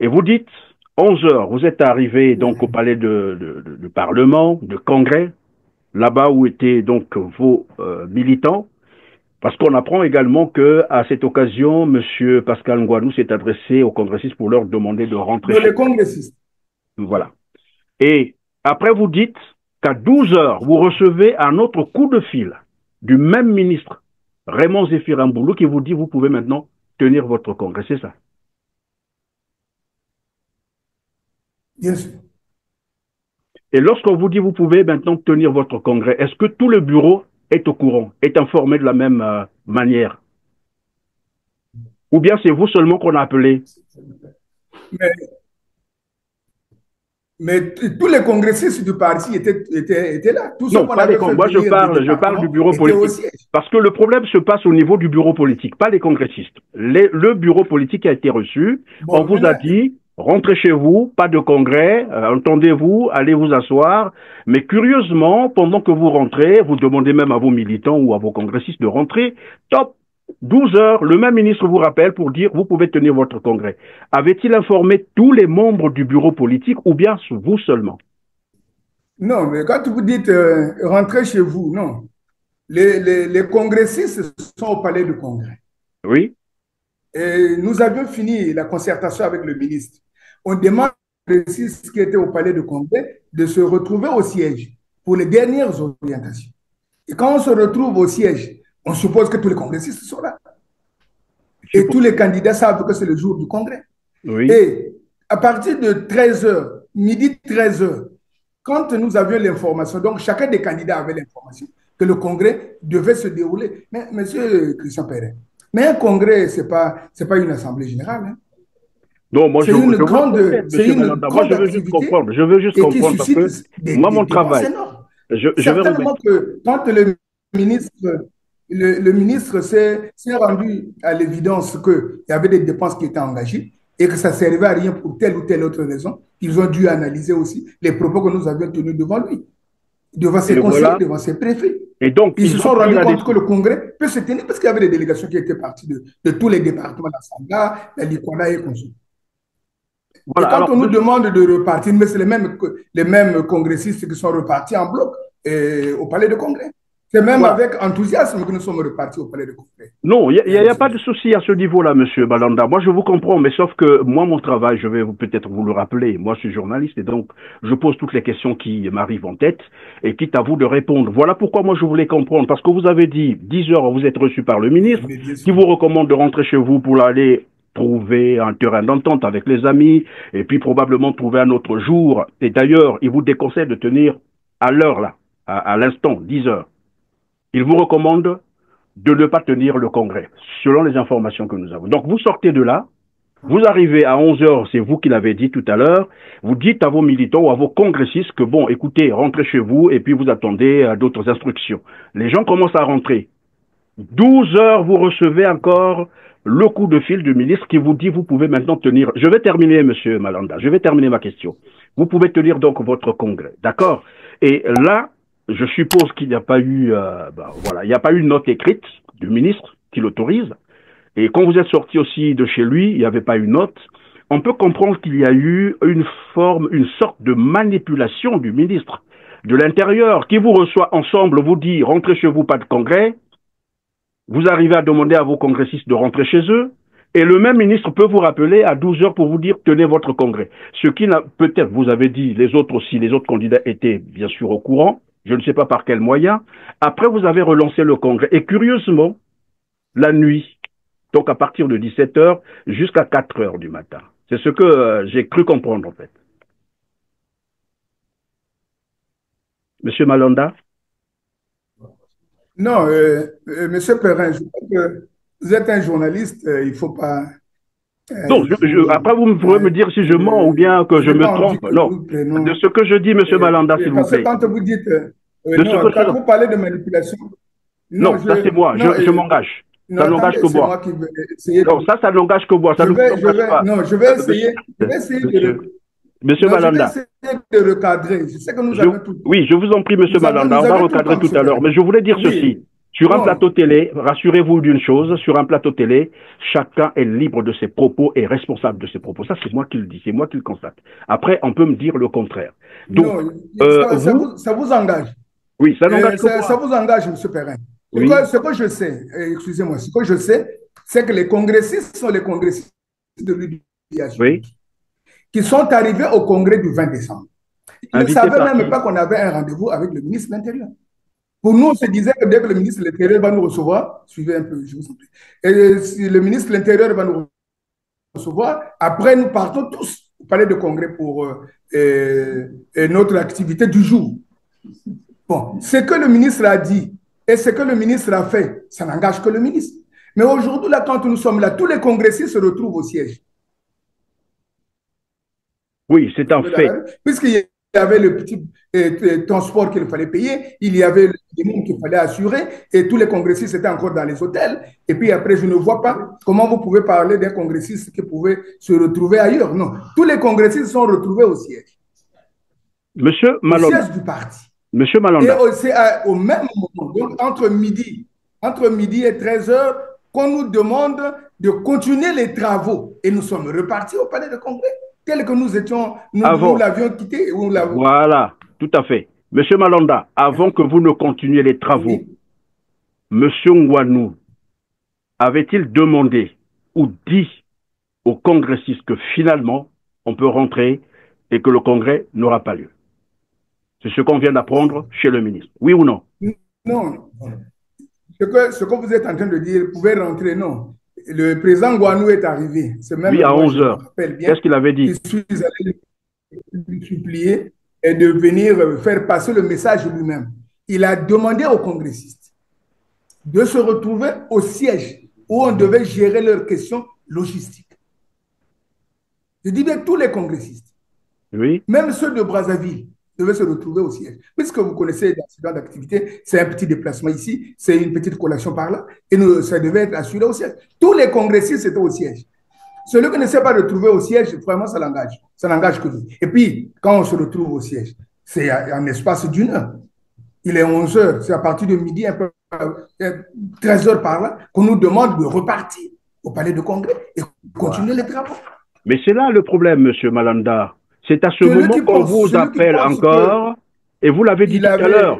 Et vous dites, 11 heures, vous êtes arrivé donc au palais de Parlement, de Congrès, là-bas où étaient donc vos militants, parce qu'on apprend également que à cette occasion, Monsieur Pascal Ngouanou s'est adressé aux congressistes pour leur demander de rentrer Non, chez les congressistes. eux. Voilà. Et après, vous dites qu'à 12 heures, vous recevez un autre coup de fil du même ministre, Raymond Zéphirin Mboulou, qui vous dit vous pouvez maintenant tenir votre congrès. C'est ça. Bien sûr. Et lorsqu'on vous dit vous pouvez maintenant tenir votre congrès, est-ce que tout le bureau est au courant, est informé de la même manière? Ou bien c'est vous seulement qu'on a appelé? Mais, mais tous les congressistes du parti étaient là. Tous ceux Non, qu'on pas les avait fait congrès. Moi, venir des je parle du départements bureau étaient au politique. siège. Parce que le problème se passe au niveau du bureau politique, pas les congressistes. Le bureau politique a été reçu. On Bon, vous a maintenant, dit, rentrez chez vous, pas de congrès, entendez-vous, allez vous asseoir. Mais curieusement, pendant que vous rentrez, vous demandez même à vos militants ou à vos congressistes de rentrer, top, 12 heures, le même ministre vous rappelle pour dire, vous pouvez tenir votre congrès. Avait-il informé tous les membres du bureau politique ou bien vous seulement? non, mais quand vous dites rentrez chez vous, non. Les congressistes sont au palais du congrès. Oui? Et nous avions fini la concertation avec le ministre. On demande aux congressistes qui étaient au palais du congrès de se retrouver au siège pour les dernières orientations. Et quand on se retrouve au siège, on suppose que tous les congressistes sont là. Et tous les candidats savent que c'est le jour du congrès. Oui. Et à partir de 13 heures, midi 13 heures, quand nous avions l'information, donc chacun des candidats avait l'information que le congrès devait se dérouler. Mais monsieur Christian Perrin, mais un congrès, c'est pas une assemblée générale. Hein. Non, moi je vous complète, C'est monsieur une Malanda. Moi je grande veux juste activité comprendre. Je veux juste et qui comprendre parce suscite que moi des mon dépenses travail, énormes. je vais Certainement remettre. que quand ministre, le ministre s'est rendu à l'évidence qu'il y avait des dépenses qui étaient engagées et que ça ne servait à rien pour telle ou telle autre raison, ils ont dû analyser aussi les propos que nous avions tenus devant lui, devant Et ses le conseillers, voilà. devant ses préfets. Et donc Ils se ils ont sont pris rendus la compte que décision. le congrès peut se tenir parce qu'il y avait des délégations qui étaient parties de tous les départements, la Sangha, la Likwala et consorts. Et Voilà. quand Alors on nous monsieur, demande de repartir, mais c'est les mêmes congressistes qui sont repartis en bloc au palais de congrès. C'est même voilà. avec enthousiasme que nous sommes repartis au palais de congrès. Non, il Mesdames, y a Messieurs, pas de dames. souci à ce niveau-là, monsieur Malanda. Moi je vous comprends, mais sauf que moi mon travail, je vais peut-être vous le rappeler. Moi je suis journaliste et donc je pose toutes les questions qui m'arrivent en tête et quitte à vous de répondre. Voilà pourquoi moi je voulais comprendre parce que vous avez dit 10 heures vous êtes reçu par le ministre Mais bien qui sûr. vous recommande de rentrer chez vous pour aller trouver un terrain d'entente avec les amis et puis probablement trouver un autre jour. Et d'ailleurs, il vous déconseille de tenir à l'heure là, à l'instant, 10 heures. Il vous recommande de ne pas tenir le congrès, selon les informations que nous avons. Donc vous sortez de là, vous arrivez à 11 heures, c'est vous qui l'avez dit tout à l'heure, vous dites à vos militants ou à vos congressistes que bon, écoutez, rentrez chez vous et puis vous attendez d'autres instructions. Les gens commencent à rentrer. 12 heures, vous recevez encore le coup de fil du ministre qui vous dit vous pouvez maintenant tenir. Je vais terminer, monsieur Malanda, je vais terminer ma question. Vous pouvez tenir donc votre congrès, d'accord? Et là, je suppose qu'il n'y a pas eu, voilà, il n'y a pas eu une note écrite du ministre qui l'autorise. Et quand vous êtes sorti aussi de chez lui, il n'y avait pas une note. On peut comprendre qu'il y a eu une sorte de manipulation du ministre de l'Intérieur qui vous reçoit ensemble, vous dit rentrez chez vous, pas de congrès. Vous arrivez à demander à vos congressistes de rentrer chez eux. Et le même ministre peut vous rappeler à 12 heures pour vous dire tenez votre congrès. Ce qui n'a peut-être, vous avez dit, les autres aussi, les autres candidats étaient bien sûr au courant. Je ne sais pas par quel moyen. Après, vous avez relancé le congrès. Et curieusement, la nuit, donc à partir de 17 heures jusqu'à 4 heures du matin. C'est ce que j'ai cru comprendre en fait. Monsieur Malanda? Non, Monsieur Perrin, je crois que vous êtes un journaliste, il ne faut pas. Non, après vous pourrez me dire si je mens ou bien que Je je n'ai me pas envie trompe. que Non. nous prenions. De ce que je dis, Monsieur Malanda, s'il vous Parce que plaît. quand vous dites. De ce Non, que quand vous parlez de manipulation. Non, ça c'est moi. Non, Je m'engage. non, Ça n'engage attendez, que c'est moi. moi qui vais essayer. Non, ça n'engage que moi. Ça ne vous engage pas. Non, je vais essayer. Je vais essayer Monsieur non, Malanda. je vais essayer de recadrer. Je sais que nous avons tout. Oui, je vous en prie, Monsieur Malanda. On va recadrer tout à l'heure. Mais je voulais dire ceci. Sur un plateau télé, rassurez-vous d'une chose, sur un plateau télé, chacun est libre de ses propos et responsable de ses propos. Ça, c'est moi qui le dis, c'est moi qui le constate. Après, on peut me dire le contraire. Donc, non, ça vous engage. Oui, ça n'engage que moi. Ça vous engage, M. Perrin. Oui. Ce que je sais, excusez-moi, ce que je sais, c'est que les congressistes sont les congressistes de l'UDH oui. qui sont arrivés au congrès du 20 décembre. Ils ne savaient même pas qu'on avait un rendez-vous avec le ministre de l'Intérieur. Pour nous, on se disait que dès que le ministre de l'Intérieur va nous recevoir, suivez un peu, je vous en prie, et si le ministre de l'Intérieur va nous recevoir, après nous partons tous au palais de congrès pour notre activité du jour. Bon, ce que le ministre a dit et ce que le ministre a fait, ça n'engage que le ministre. Mais aujourd'hui, là, quand nous sommes là, tous les congressistes se retrouvent au siège. Oui, c'est un fait. Puisqu'il y avait le petit transport qu'il fallait payer, il y avait le minimum qu'il fallait assurer, et tous les congressistes étaient encore dans les hôtels. Et puis après, je ne vois pas comment vous pouvez parler d'un congressiste qui pouvait se retrouver ailleurs. Non, tous les congressistes sont retrouvés au siège. Monsieur Malanda. Au siège du parti. Monsieur Malanda. Et c'est au même moment, donc entre midi et 13 heures, qu'on nous demande de continuer les travaux. Et nous sommes repartis au palais de congrès, tel que nous étions, nous l'avions quitté. Voilà, tout à fait. Monsieur Malanda, avant que vous ne continuiez les travaux, oui. Monsieur Ngouanou avait-il demandé ou dit aux congressistes que finalement, on peut rentrer et que le congrès n'aura pas lieu? C'est ce qu'on vient d'apprendre chez le ministre. Oui ou non? Non. Ce que vous êtes en train de dire, vous pouvez rentrer, non. Le président Ngouanou est arrivé. Même oui, à 11 heures. Qu'est-ce qu'il avait dit? Je suis allé lui supplier et de venir faire passer le message lui-même. Il a demandé aux congressistes de se retrouver au siège où on devait gérer leurs questions logistiques. Je dis bien tous les congressistes. Oui. Même ceux de Brazzaville devaient se retrouver au siège. Puisque vous connaissez l'accident d'activité, c'est un petit déplacement ici, c'est une petite collation par là, et ça devait être assuré au siège. Tous les congressistes étaient au siège. Celui qui ne s'est pas retrouvé au siège, vraiment, ça l'engage. Ça n'engage que lui. Et puis, quand on se retrouve au siège, c'est en espace d'une heure. Il est 11 heures, c'est à partir de midi, un peu 13 heures par là, qu'on nous demande de repartir au palais de congrès et continuer les travaux. Mais c'est là le problème, monsieur Malanda. C'est à ce moment qu'on vous appelle encore, et vous l'avez dit tout à l'heure.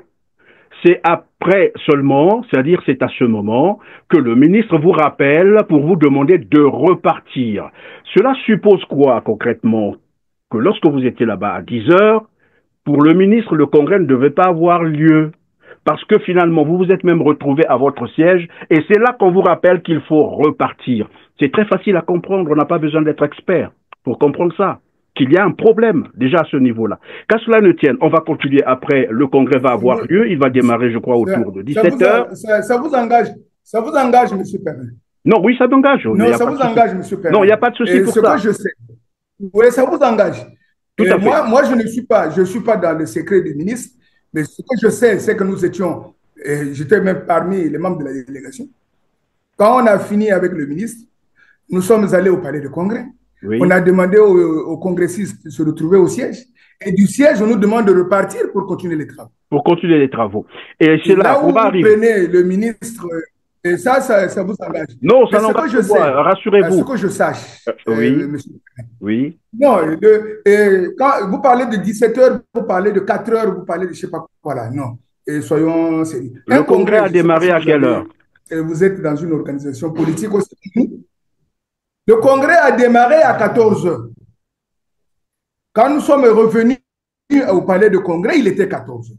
C'est après seulement, c'est-à-dire c'est à ce moment que le ministre vous rappelle pour vous demander de repartir. Cela suppose quoi concrètement? Que lorsque vous étiez là-bas à 10 heures, pour le ministre, le congrès ne devait pas avoir lieu. Parce que finalement, vous vous êtes même retrouvé à votre siège et c'est là qu'on vous rappelle qu'il faut repartir. C'est très facile à comprendre, on n'a pas besoin d'être expert pour comprendre ça. Qu'il y a un problème déjà à ce niveau-là. Qu'à cela ne tienne, on va continuer après, le congrès va avoir lieu, il va démarrer, je crois, autour de 17 heures. Ça vous engage, M. Perrin? Non, oui, ça m'engage. Non, ça vous engage, M. Perrin. Non, il n'y a pas de souci pour ça. Ce que je sais. Oui, ça vous engage. Tout à fait. Moi, je ne suis pas dans le secret du ministre, mais ce que je sais, c'est que nous étions, j'étais même parmi les membres de la délégation. Quand on a fini avec le ministre, nous sommes allés au palais de congrès. Oui. On a demandé aux congressistes de se retrouver au siège. Et du siège, on nous demande de repartir pour continuer les travaux. Pour continuer les travaux. Et Et c'est là là qu'on où va vous arriver. prenez le ministre, et ça vous engage. Non, Mais ça ce que n'engage je sais, pas, ce rassurez-vous. que je sache, Oui, monsieur. oui. Non, quand vous parlez de 17 heures, vous parlez de 4 heures, vous parlez de je ne sais pas quoi là. Non. Et soyons sérieux. Le Un congrès congrès, a je ne sais pas démarré si à quelle heure? vous êtes dans une organisation politique aussi. Le congrès a démarré à 14 heures. Quand nous sommes revenus au palais de congrès, il était 14 heures.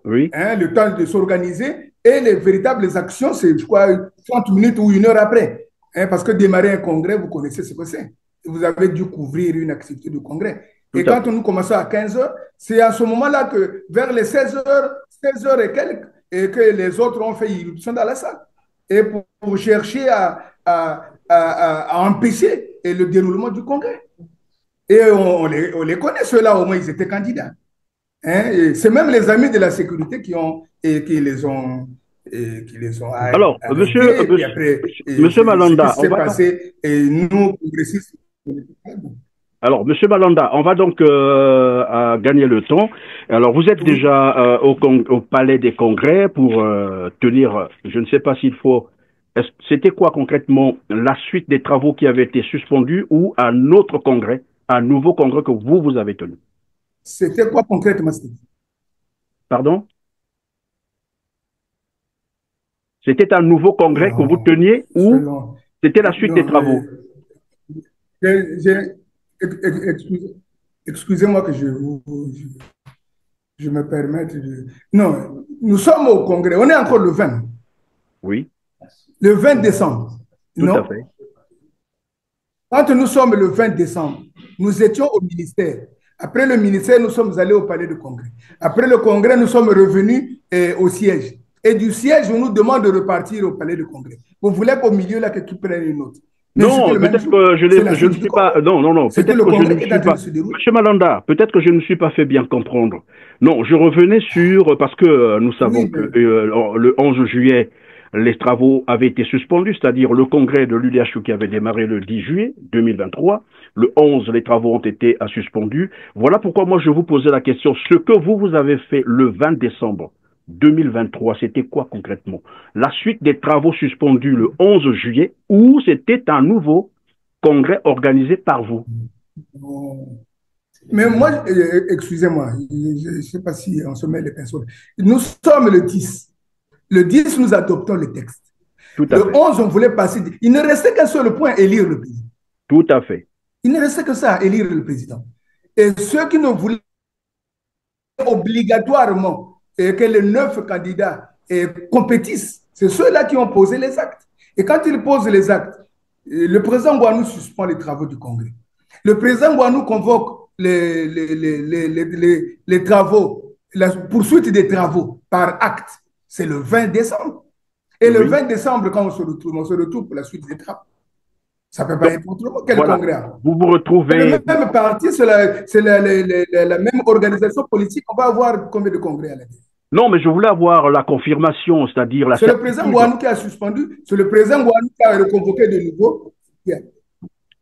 Oui. Hein, le temps de s'organiser et les véritables actions, c'est, je crois, 30 minutes ou 1 heure après. Hein, parce que démarrer un congrès, vous connaissez ce que c'est. Vous avez dû couvrir une activité de congrès. Tout Et à quand fait. nous commençons à 15 heures, c'est à ce moment-là que vers les 16 heures et quelques, et que les autres ont fait irruption dans la salle. Et pour chercher à empêcher le déroulement du congrès. Et on les connaît, ceux-là, au moins, ils étaient candidats. Hein, c'est même les amis de la sécurité qui les ont Alors, arrêtés. Et puis après, monsieur ce qui Malanda, on s'est va donc. passé, et nous, progressistes, Alors, monsieur Malanda, on va donc gagner le temps. Alors, vous êtes oui, déjà au Palais des Congrès pour tenir, je ne sais pas s'il faut. C'était quoi concrètement la suite des travaux qui avaient été suspendus ou un autre congrès, un nouveau congrès que vous avez tenu? c'était quoi concrètement? Pardon? C'était un nouveau congrès que vous Non, teniez ou selon, c'était la suite des non, travaux? j'ai- excusez-moi que je me permette de... Non, nous sommes au congrès, on est encore Oui, le 20 décembre, tout à non? fait. Quand nous sommes le 20 décembre, nous étions au ministère. Après le ministère, nous sommes allés au palais de congrès. Après le congrès, nous sommes revenus au siège. Et du siège, on nous demande de repartir au palais de congrès. Vous voulez qu'au milieu, là, que tu prennes une autre. Mais c'était Non, le même peut-être jour. que C'est la je ne suite du suis congrès. pas. Non, non, non. C'est que Peut-être le que je ne congrès me est suis en train de pas. se dérouler. Monsieur Malanda, peut-être que je ne me suis pas fait bien comprendre. Non, je revenais sur parce que nous savons Oui, que mais le 11 juillet, les travaux avaient été suspendus, c'est-à-dire le congrès de l'UDHU qui avait démarré le 10 juillet 2023. Le 11, les travaux ont été suspendus. Voilà pourquoi moi je vous posais la question. Ce que vous avez fait le 20 décembre 2023, c'était quoi concrètement? La suite des travaux suspendus le 11 juillet ou c'était un nouveau congrès organisé par vous? bon. Mais moi, excusez-moi, je ne sais pas si on se met les pinceaux. Nous sommes le 10. Le 10, nous adoptons le texte. Tout à Le fait. 11, on voulait passer. Il ne restait qu'un seul point, élire le président. Tout à fait. Il ne restait que ça, élire le président. Et ceux qui ne voulaient obligatoirement que les 9 candidats compétissent, c'est ceux-là qui ont posé les actes. Et quand ils posent les actes, le président Ouanou suspend les travaux du Congrès. Le président Ouanou convoque les travaux, la poursuite des travaux par acte. C'est le 20 décembre. Et le Oui. 20 décembre, quand on se retrouve pour la suite des travaux. Ça ne peut pas Donc, être autrement. Quel voilà. congrès? Vous vous C'est le retrouvez. même parti, c'est la même organisation politique. On va avoir combien de congrès à la tête? Non, mais je voulais avoir la confirmation, c'est-à-dire la C'est le président certitude. Ouanou qui a suspendu, c'est le président Ouanou qui a reconvoqué de nouveau.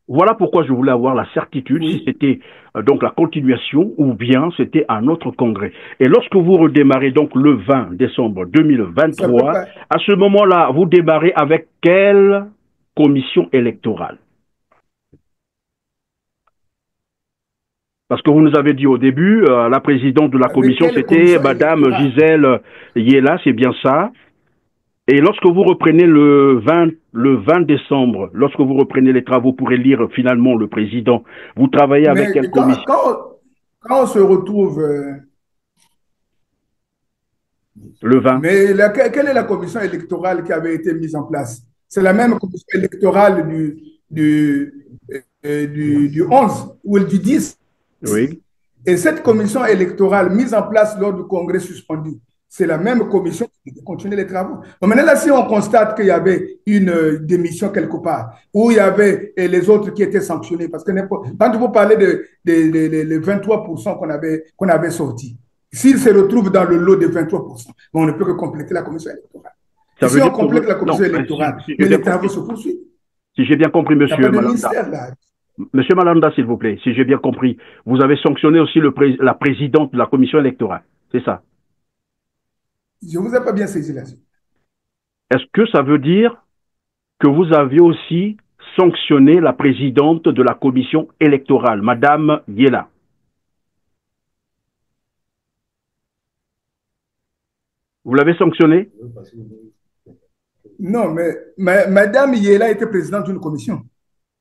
Voilà pourquoi je voulais avoir la certitude si Oui, c'était donc la continuation ou bien c'était un autre congrès. Et lorsque vous redémarrez donc le 20 décembre ça peut 2023, pas. à ce moment-là, vous démarrez avec quelle commission électorale? Parce que vous nous avez dit au début, la présidente de la Avec commission, quelle c'était commission Madame électorale? Gisèle Yela, c'est bien ça. Et lorsque vous reprenez le 20 décembre, lorsque vous reprenez les travaux pour élire finalement le président, vous travaillez avec Mais quelle commission? quand on se retrouve, Le 20. mais quelle est la commission électorale qui avait été mise en place? C'est la même commission électorale du 11 ou du 10. Oui. Et cette commission électorale mise en place lors du congrès suspendu, c'est la même commission qui continue les travaux. Donc maintenant, là, si on constate qu'il y avait une démission quelque part, ou il y avait les autres qui étaient sanctionnés, parce que quand vous parlez de 23% qu'on avait sorti, s'ils se retrouvent dans le lot de 23%, on ne peut que compléter la commission électorale. Et Ça si veut on dire que complète la non, commission mais électorale, si j'ai mais bien les travaux compris, se poursuivent. si j'ai bien compris, Il n'y a pas monsieur de Malanda, ministère là. Monsieur Malanda, s'il vous plaît, si j'ai bien compris, vous avez sanctionné aussi la présidente de la commission électorale. C'est ça? Je ne vous ai pas bien saisi là-dessus. Est-ce que ça veut dire que vous aviez aussi sanctionné la présidente de la commission électorale, Madame Yela? Vous l'avez sanctionnée? Non, mais Madame Yela était présidente d'une commission.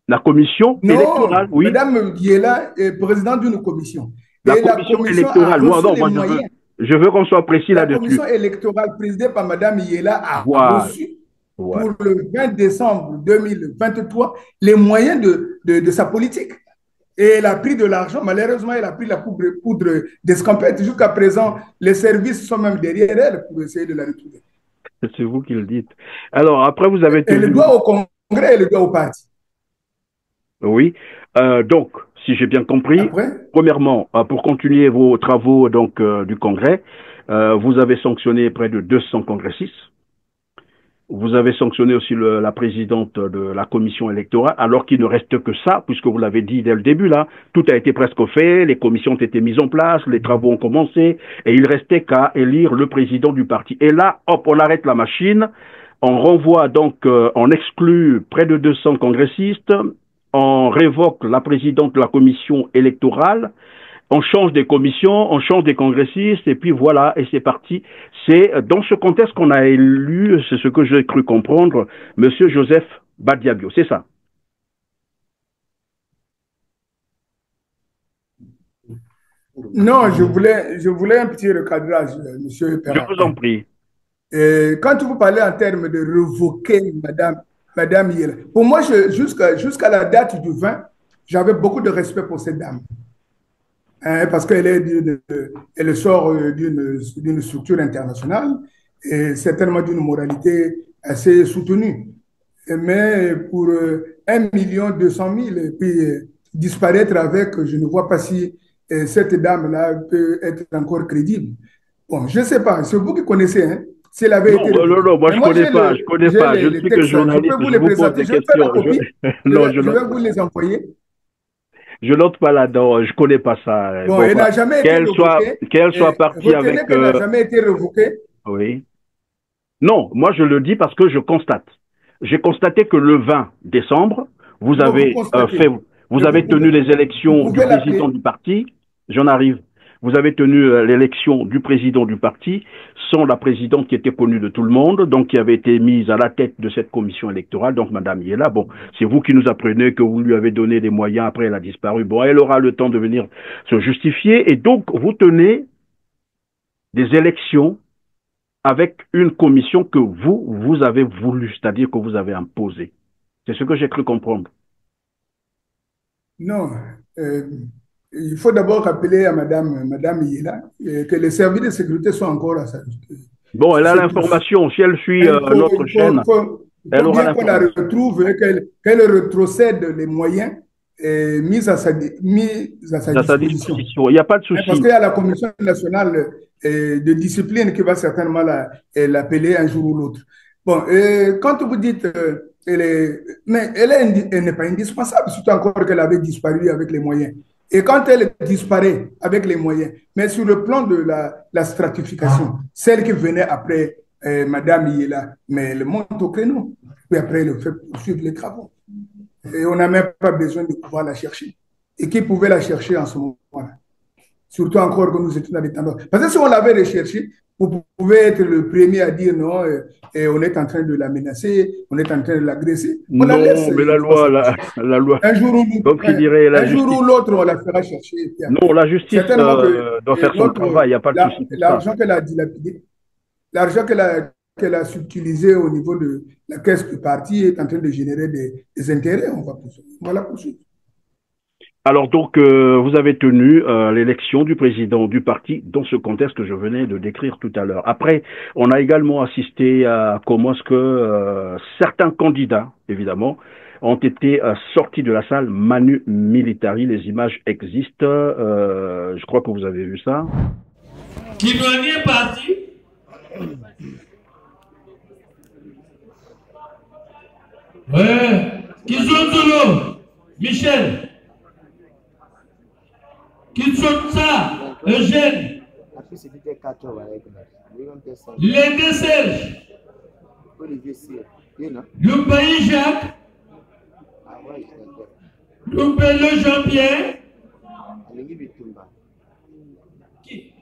La commission électorale, Non, oui. Madame Yela est présidente d'une commission. La Et la commission commission a électorale, moi, reçu non, les moi moyens. je veux qu'on soit précis La là-dessus. commission électorale présidée par Madame Yela a Voilà, reçu voilà. pour le 20 décembre 2023 les moyens de sa politique. Et elle a pris de l'argent. Malheureusement, elle a pris la poudre d'escampette. Jusqu'à présent, les services sont même derrière elle pour essayer de la retrouver. C'est vous qui le dites. Alors, après, vous avez Elle le tenu... doit au Congrès, elle le doit au parti. Oui. Donc, si j'ai bien compris, Après, premièrement, pour continuer vos travaux donc du Congrès, vous avez sanctionné près de 200 congressistes. Vous avez sanctionné aussi la présidente de la commission électorale, alors qu'il ne reste que ça, puisque vous l'avez dit dès le début, là, tout a été presque fait, les commissions ont été mises en place, les travaux ont commencé, et il restait qu'à élire le président du parti. Et là, hop, on arrête la machine, on renvoie donc, on exclut près de 200 congressistes, on révoque la présidente de la commission électorale, on change des commissions, on change des congressistes, et puis voilà, et c'est parti. C'est dans ce contexte qu'on a élu, c'est ce que j'ai cru comprendre, Monsieur Joseph Badiabio, c'est ça? non, je voulais un petit recadrage, Monsieur Je vous en Perrin. prie. Quand vous parlez en termes de révoquer Madame Yela, pour moi, jusqu'à la date du 20, j'avais beaucoup de respect pour cette dame. Hein, parce elle sort d'une structure internationale et certainement d'une moralité assez soutenue. Mais pour 1,2 million, et puis disparaître avec, je ne vois pas si cette dame-là peut être encore crédible. Bon, je ne sais pas, c'est vous qui connaissez, hein, si elle avait Non, été non, révoquée. non, moi Mais je moi, connais pas, je ne les suis que textes, je peux journaliste, vous je les vous pose présenter, des je vais faire la questions. copie, Non, je je note, vais vous les envoyer. je note pas là-dedans, je connais pas ça. Bon, Bon, elle n'a jamais été révoquée. qu'elle soit Et partie avec, retenez qu'elle n'a jamais été révoquée. oui. Non, moi je le dis parce que je constate. J'ai constaté que le 20 décembre, vous Non, vous avez constatez. vous Mais avez tenu les vous élections du pouvez président l'appeler. du parti. J'en arrive. Vous avez tenu l'élection du président du parti sans la présidente qui était connue de tout le monde, donc qui avait été mise à la tête de cette commission électorale, donc Madame Yela. Bon, c'est vous qui nous apprenez que vous lui avez donné des moyens, après elle a disparu. Bon, elle aura le temps de venir se justifier. Et donc, vous tenez des élections avec une commission que vous avez voulu, c'est-à-dire que vous avez imposé. C'est ce que j'ai cru comprendre. Non. euh, il faut d'abord rappeler à Madame Yela que les services de sécurité sont encore à Bon, elle a ses trousses. l'information. Si elle suit Il faut, notre il faut, chaîne, il faut, il elle faut aura bien qu'on la l'information. retrouve et qu'elle rétrocède les moyens mis à sa À sa disposition. disposition. Il n'y a pas de Hein, parce souci. qu'il y a la Commission nationale de discipline qui va certainement l'appeler un jour ou l'autre. Bon, quand vous dites, mais elle n'est pas indispensable, surtout encore qu'elle avait disparu avec les moyens. Et quand elle disparaît avec les moyens, mais sur le plan de la stratification, celle qui venait après Madame Yela, mais elle monte au créneau. Puis après, elle fait poursuivre les travaux. Et on n'a même pas besoin de pouvoir la chercher. Et qui pouvait la chercher en ce moment-là? Surtout encore que nous étions dans les tendances. Parce que si on l'avait recherché, vous pouvez être le premier à dire non, et on est en train de la menacer, on est en train de l'agresser. On la laisse Non, mais la devant loi, sa conscience. la loi, Un jour ou comme qui l'autre, dirait la un jour justice. ou l'autre, on la fera chercher. Et puis Non, après, la justice certainement que doit faire son travail, il n'y a pas de souci pour ça. l'argent qu'elle a dilapidé, l'argent qu'elle a subtilisé au niveau de la caisse du parti est en train de générer des intérêts. On va poursuivre. Voilà poursuivre. Alors donc, vous avez tenu l'élection du président du parti dans ce contexte que je venais de décrire tout à l'heure. Après, on a également assisté à comment est-ce que certains candidats, évidemment, ont été sortis de la salle Manu Militari. Les images existent. Je crois que vous avez vu ça. Qui doit parti? Ouais. Qui sont solo? Michel. Lende Serge. Loubaï Jacques. Loubelo Jean-Pierre. Qui?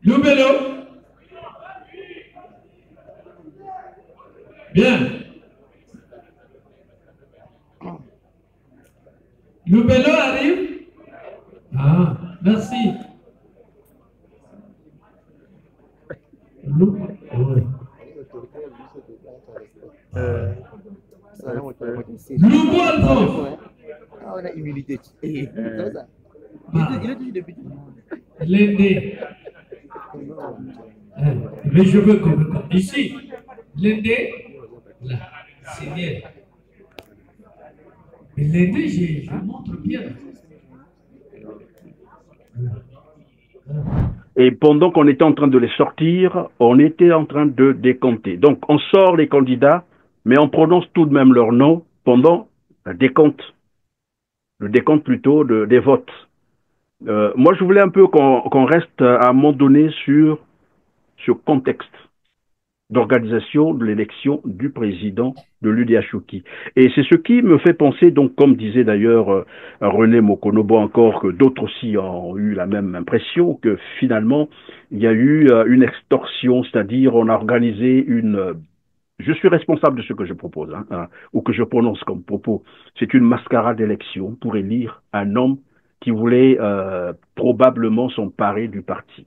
Loubelo. Bien. Loubelo arrive. Ah, merci. Loubelo Alphonse. On a humilité. Il est toujours député. Lende. Mais je veux qu'on me ici. Lende, là, c'est bien. Mais Lende, je montre bien. Et pendant qu'on était en train de les sortir, on était en train de décompter. Donc, on sort les candidats, mais on prononce tout de même leur nom pendant le décompte plutôt des votes. Moi, je voulais un peu qu'on reste à un moment donné sur ce contexte d'organisation de l'élection du président de l'UDHOKI. Et c'est ce qui me fait penser, donc, comme disait d'ailleurs René Mokonobo encore, que d'autres aussi ont eu la même impression, que finalement, il y a eu une extorsion, c'est-à-dire on a organisé une... Je suis responsable de ce que je propose, ou que je prononce comme propos. C'est une mascarade d'élection pour élire un homme qui voulait probablement s'emparer du parti.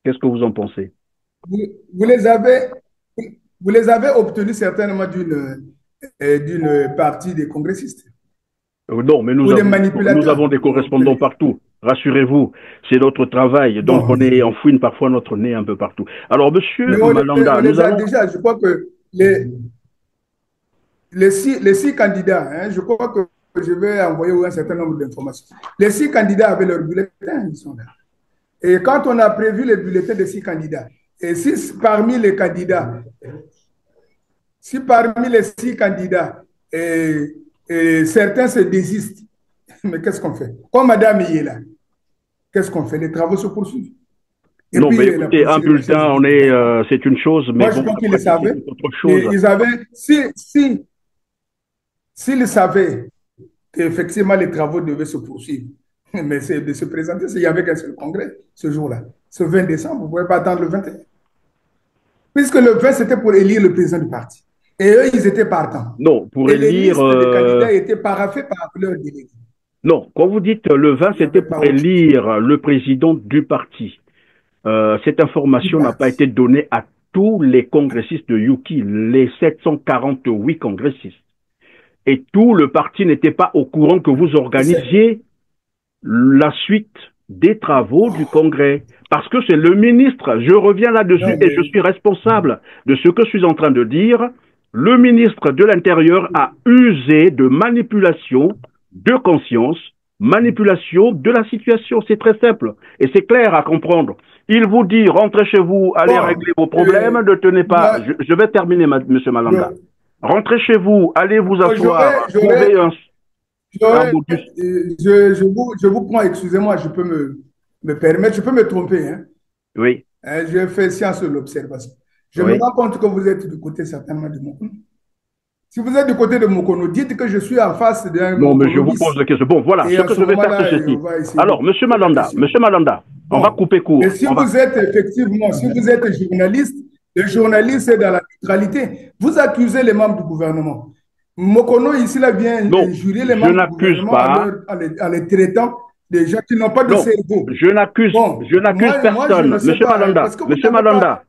Qu'est-ce que vous en pensez? Vous les avez obtenus certainement d'une partie des congressistes. Non, mais nous avons des correspondants partout. Rassurez-vous, c'est notre travail. Donc, on fouine parfois notre nez un peu partout. Alors, monsieur Malanda, déjà, je crois que les six candidats, je crois que je vais envoyer un certain nombre d'informations. Les 6 candidats avaient leur bulletin, ils sont là. Et quand on a prévu les bulletins des 6 candidats, et si parmi les six candidats, certains se désistent, mais qu'est-ce qu'on fait? Comme madame y est là, qu'est-ce qu'on fait? Les travaux se poursuivent. Et non, puis, mais écoutez, un bulletin, c'est une chose, mais moi, je pense qu'ils le savaient. Ils avaient, s'ils savaient qu'effectivement les travaux devaient se poursuivre, mais c'est de se présenter, il n'y avait qu'un seul congrès ce jour-là. Ce 20 décembre, vous ne pouvez pas attendre le 21. Puisque le 20, c'était pour élire le président du parti. Et eux, ils étaient partants. Non, pour élire... Les candidats étaient paraphés par leur délégué. Non, quand vous dites le 20, c'était pour élire le président du parti. Cette information n'a pas été donnée à tous les congressistes de Yuki, les 748 congressistes. Et tout le parti n'était pas au courant que vous organisiez la suite des travaux du Congrès. Parce que c'est le ministre, je reviens là-dessus et je suis responsable de ce que je suis en train de dire. Le ministre de l'Intérieur a usé de manipulation de conscience, manipulation de la situation. C'est très simple et c'est clair à comprendre. Il vous dit, rentrez chez vous, allez régler vos problèmes, ne tenez pas... Je vais terminer, monsieur Malanda. Rentrez chez vous, allez vous asseoir, trouvez un... Je vous prends, excusez-moi, je peux me permettre, je peux me tromper. Hein? Oui. Je fais science de l'observation. Je me rends compte que vous êtes du côté certainement de Mokono. Si vous êtes du côté de Mokono, dites que je suis en face d'un... Non, mais je vous pose la question. Bon, voilà, ce que je vais faire, c'est ceci. Alors, monsieur Malanda, on va couper court. Et si vous êtes effectivement, si vous êtes journaliste, le journaliste est dans la neutralité. Vous accusez les membres du gouvernement. Mokono, ici, là, vient jurer les membres du gouvernement en les traitant des gens qui n'ont pas de cerveau. Je n'accuse personne. Monsieur Malanda, monsieur Malanda.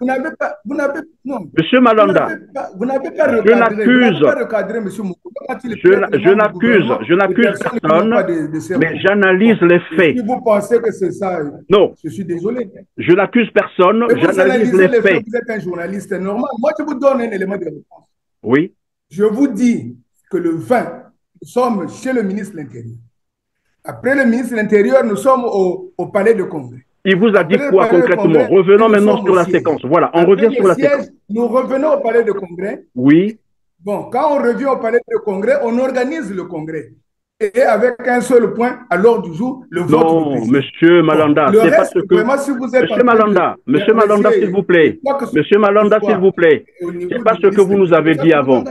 Vous n'avez pas recadré, monsieur Mokono. Je n'accuse personne, mais j'analyse les faits. Si vous pensez que c'est ça, non. Je suis désolé. Je n'accuse personne, j'analyse les faits. Vous êtes un journaliste normal. Moi, je vous donne un élément de réponse. Oui. Je vous dis que le 20, nous sommes chez le ministre de l'Intérieur. Après le ministre de l'Intérieur, nous sommes au palais de Congrès. Il vous a dit quoi concrètement? Revenons maintenant sur la séquence. Voilà, on revient sur la séquence. Nous revenons au palais de Congrès. Oui. Bon, quand on revient au palais de Congrès, on organise le Congrès. et avec un seul point à l'ordre du jour, le vote du président. Monsieur Malanda, bon, c'est parce que... vraiment, si vous êtes Monsieur Malanda, s'il vous plaît. Monsieur Malanda, s'il vous plaît. C'est pas ce que vous nous avez dit avant.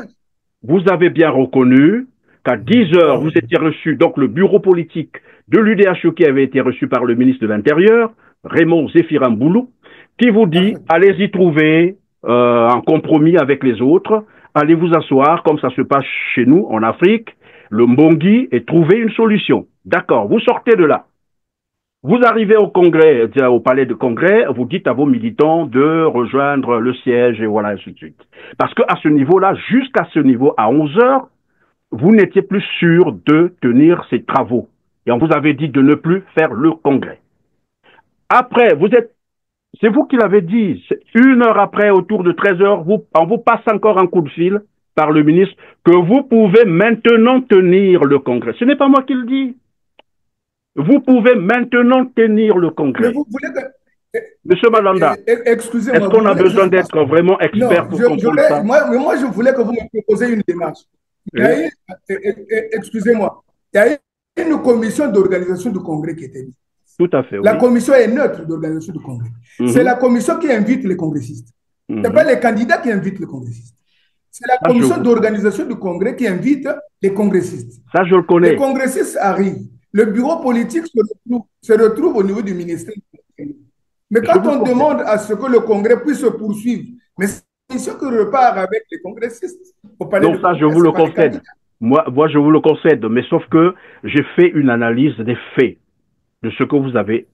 Vous avez bien reconnu qu'à 10 heures, vous étiez reçu, donc le bureau politique de l'UDHO qui avait été reçu par le ministre de l'Intérieur, Raymond Zéphirin-Boulou, qui vous dit, allez-y trouver un compromis avec les autres, allez vous asseoir, comme ça se passe chez nous, en Afrique, le Mbongi, et trouver une solution. D'accord, vous sortez de là. Vous arrivez au congrès, au palais de congrès, vous dites à vos militants de rejoindre le siège, et voilà, ainsi de suite. Parce qu'à ce niveau-là, jusqu'à ce niveau, à 11 heures, vous n'étiez plus sûr de tenir ces travaux. Et on vous avait dit de ne plus faire le congrès. Après, c'est vous qui l'avez dit, 1 heure après, autour de 13 heures, on vous passe encore un coup de fil par le ministre que vous pouvez maintenant tenir le congrès. Ce n'est pas moi qui le dis. Vous pouvez maintenant tenir le congrès. Mais vous voulez que... Monsieur Malanda, excusez-moi. Est-ce qu'on a besoin d'être vraiment expert pour comprendre ça? Moi, je voulais que vous me proposiez une démarche. Excusez-moi. Il y a eu une commission d'organisation du congrès qui était mise. Tout à fait, oui. La commission est neutre d'organisation du congrès. C'est la commission qui invite les congressistes. Ce n'est pas les candidats qui invitent les congressistes. C'est la commission d'organisation du congrès qui invite les congressistes. Ça, je le connais. Les congressistes arrivent. Le bureau politique se retrouve au niveau du ministère. Mais quand on demande à ce que le congrès puisse se poursuivre, mais c'est une mission qui repart avec les congressistes. Donc ça, je vous le concède. Moi, je vous le concède, mais sauf que j'ai fait une analyse des faits, de ce que vous avez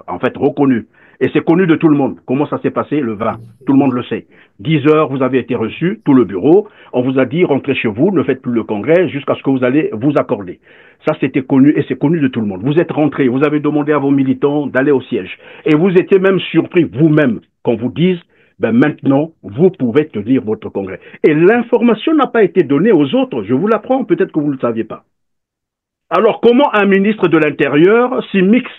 en fait reconnu. Et c'est connu de tout le monde. Comment ça s'est passé le 20? Tout le monde le sait. 10 heures, vous avez été reçu, tout le bureau. On vous a dit, rentrez chez vous, ne faites plus le congrès jusqu'à ce que vous allez vous accorder. Ça, c'était connu et c'est connu de tout le monde. Vous êtes rentrés, vous avez demandé à vos militants d'aller au siège. Et vous étiez même surpris vous-même qu'on vous dise, ben maintenant, vous pouvez tenir votre congrès. Et l'information n'a pas été donnée aux autres. Je vous l'apprends, peut-être que vous ne le saviez pas. Alors, comment un ministre de l'Intérieur s'immixe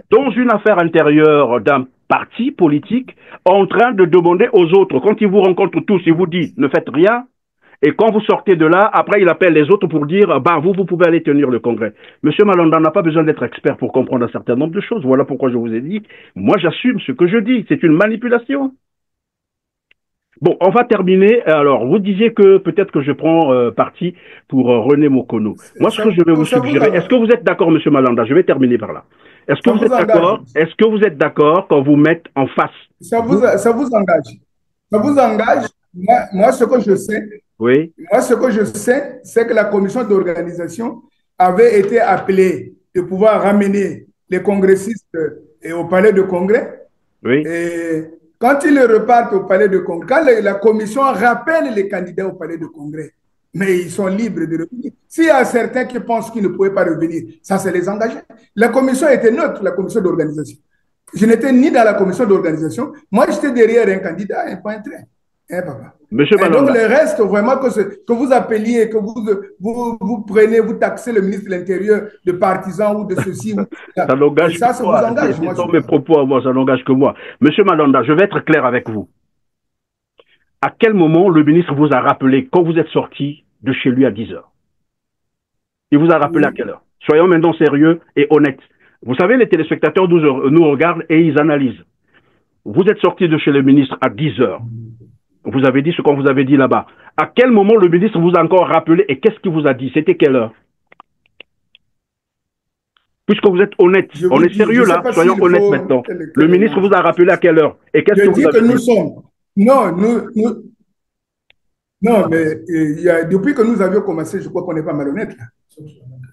dans une affaire intérieure d'un parti politique en train de demander aux autres, quand il vous rencontre tous, il vous dit ne faites rien, et quand vous sortez de là, après il appelle les autres pour dire bah vous pouvez aller tenir le congrès. Monsieur Malanda n'a pas besoin d'être expert pour comprendre un certain nombre de choses. Voilà pourquoi je vous ai dit, moi j'assume ce que je dis, c'est une manipulation. Bon, on va terminer. Alors, vous disiez que peut-être que je prends parti pour René Mokono. Moi, ce que je vais vous suggérer, est-ce que vous êtes d'accord, Monsieur Malanda? Je vais terminer par là. Est-ce que vous êtes d'accord? Est-ce que vous êtes d'accord qu'on vous mette en face? Ça vous engage. Ça vous engage. Moi, ce que je sais, oui. Moi, ce que je sais, c'est que la commission d'organisation avait été appelée de pouvoir ramener les congressistes au palais de congrès. Oui. Et quand ils repartent au palais de congrès, quand la commission rappelle les candidats au palais de congrès, mais ils sont libres de revenir. S'il y a certains qui pensent qu'ils ne pouvaient pas revenir, ça, c'est les engager. La commission était neutre, la commission d'organisation. Je n'étais ni dans la commission d'organisation. Moi, j'étais derrière un candidat, un point très. Hein, papa. Monsieur Malanda. Donc, le reste, vraiment, que vous appeliez, que vous prenez, vous taxez le ministre de l'Intérieur de partisan ou de ceci. Ou ça n'engage ça vous engage. Ce sont mes propos à moi, ça n'engage que moi. Monsieur Malanda, je vais être clair avec vous. À quel moment le ministre vous a rappelé quand vous êtes sorti de chez lui à 10 heures? Il vous a rappelé à quelle heure? Soyons maintenant sérieux et honnêtes. Vous savez, les téléspectateurs nous regardent et ils analysent. Vous êtes sorti de chez le ministre à 10 heures. Vous avez dit ce qu'on vous avait dit là-bas. À quel moment le ministre vous a encore rappelé et qu'est-ce qu'il vous a dit? C'était quelle heure? Puisque vous êtes honnête, on est sérieux là, soyons honnêtes maintenant. Le ministre vous a rappelé à quelle heure? Et qu'est-ce que vous avez dit? Nous sommes... Non, mais depuis que nous avions commencé, je crois qu'on n'est pas malhonnête là.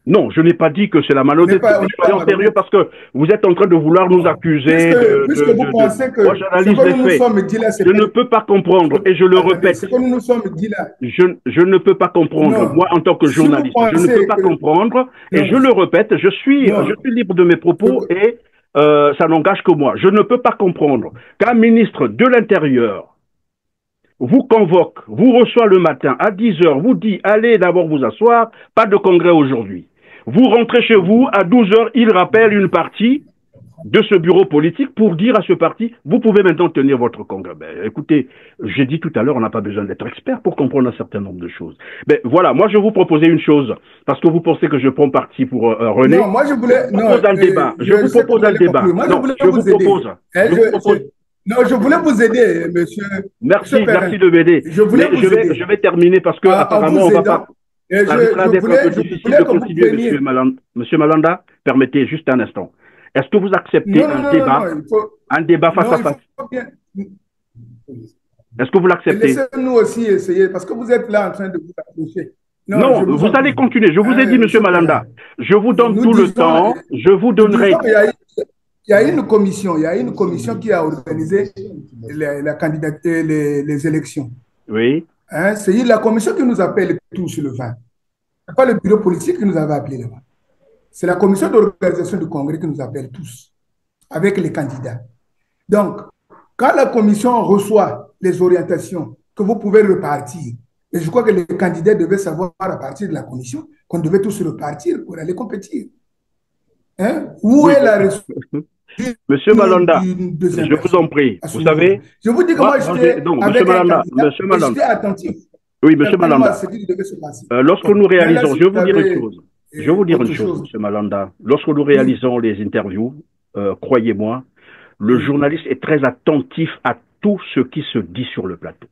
Non, je n'ai pas dit que c'est la malhonnêteté. Soyons sérieux parce que vous êtes en train de vouloir nous accuser. Puisque vous pensez que moi, j'analyse les faits. Je ne peux pas comprendre et je le répète. Ce que nous nous sommes dit là. Je ne peux pas comprendre. Moi, en tant que journaliste, je ne peux pas comprendre et je le répète. Je suis libre de mes propos et ça n'engage que moi. Je ne peux pas comprendre qu'un ministre de l'Intérieur vous convoque, vous reçoit le matin à 10 heures, vous dit allez d'abord vous asseoir, pas de congrès aujourd'hui. Vous rentrez chez vous, à 12 heures, il rappelle une partie de ce bureau politique pour dire à ce parti, vous pouvez maintenant tenir votre congrès. Ben, écoutez, j'ai dit tout à l'heure, on n'a pas besoin d'être expert pour comprendre un certain nombre de choses. Ben, voilà, moi je vous proposais une chose, parce que vous pensez que je prends parti pour René. Non, moi je voulais... Je vous propose un débat. Je vous propose un débat. Moi, Non, je vous propose. Non, je voulais vous aider, monsieur. Merci, merci de m'aider. Je vais terminer parce que apparemment on va pas... Ça risquera d'être un peu difficile de continuer, monsieur Malanda. Permettez juste un instant. Est-ce que vous acceptez un débat face à face? Est-ce que vous l'acceptez? Laissez-nous aussi essayer, parce que vous êtes là en train de vous approcher. Non, vous allez continuer. Je vous ai dit, monsieur Malanda, je vous donne tout le temps. Je vous donnerai... Il y a une commission qui a organisé la candidature, les élections. Oui. Hein, c'est la commission qui nous appelle tous le 20. Ce n'est pas le bureau politique qui nous avait appelés là-bas. C'est la commission d'organisation du congrès qui nous appelle tous, avec les candidats. Donc, quand la commission reçoit les orientations, que vous pouvez repartir, et je crois que les candidats devaient savoir à partir de la commission qu'on devait tous repartir pour aller compétir. Hein? Où est la ressource? Monsieur Malanda, je vous en prie. Vous savez, je vous dis que moi, j'étais attentif. Oui, monsieur Malanda. Lorsque nous réalisons, je vais vous dire une chose. Je vais vous dire une chose, monsieur Malanda. Lorsque nous réalisons les interviews, croyez-moi, le journaliste est très attentif à tout ce qui se dit sur le plateau.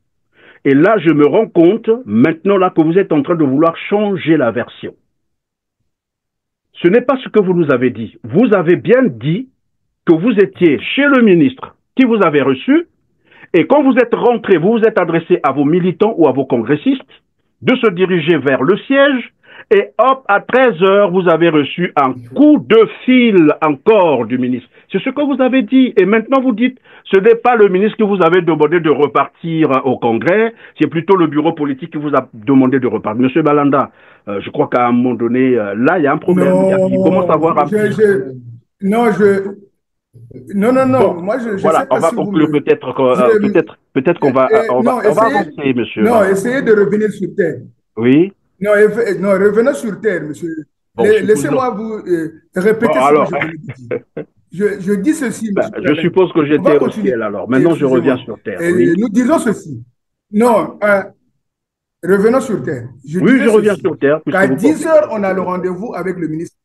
Et là, je me rends compte, maintenant là, que vous êtes en train de vouloir changer la version. Ce n'est pas ce que vous nous avez dit. Vous avez bien dit que vous étiez chez le ministre qui vous avait reçu, et quand vous êtes rentré, vous vous êtes adressé à vos militants ou à vos congressistes de se diriger vers le siège, et hop, à 13 h, vous avez reçu un coup de fil encore du ministre. C'est ce que vous avez dit, et maintenant vous dites, ce n'est pas le ministre qui vous avait demandé de repartir au congrès, c'est plutôt le bureau politique qui vous a demandé de repartir. Monsieur Balanda, je crois qu'à un moment donné, là, il y a un problème. Non, il commence à avoir un... Non, moi je voilà, sais pas on va si conclure peut-être qu'on va avancer, monsieur. Non, essayez de revenir sur terre. Oui. Non, revenons sur terre, monsieur. Bon, laissez-moi vous répéter ce que je dis. Je dis ceci, monsieur. Je suppose que j'étais au ciel alors. Maintenant, je reviens sur terre. Oui. Nous disons ceci. Non, revenons sur terre. Je reviens sur terre. À 10 h, on a le rendez-vous avec le ministre.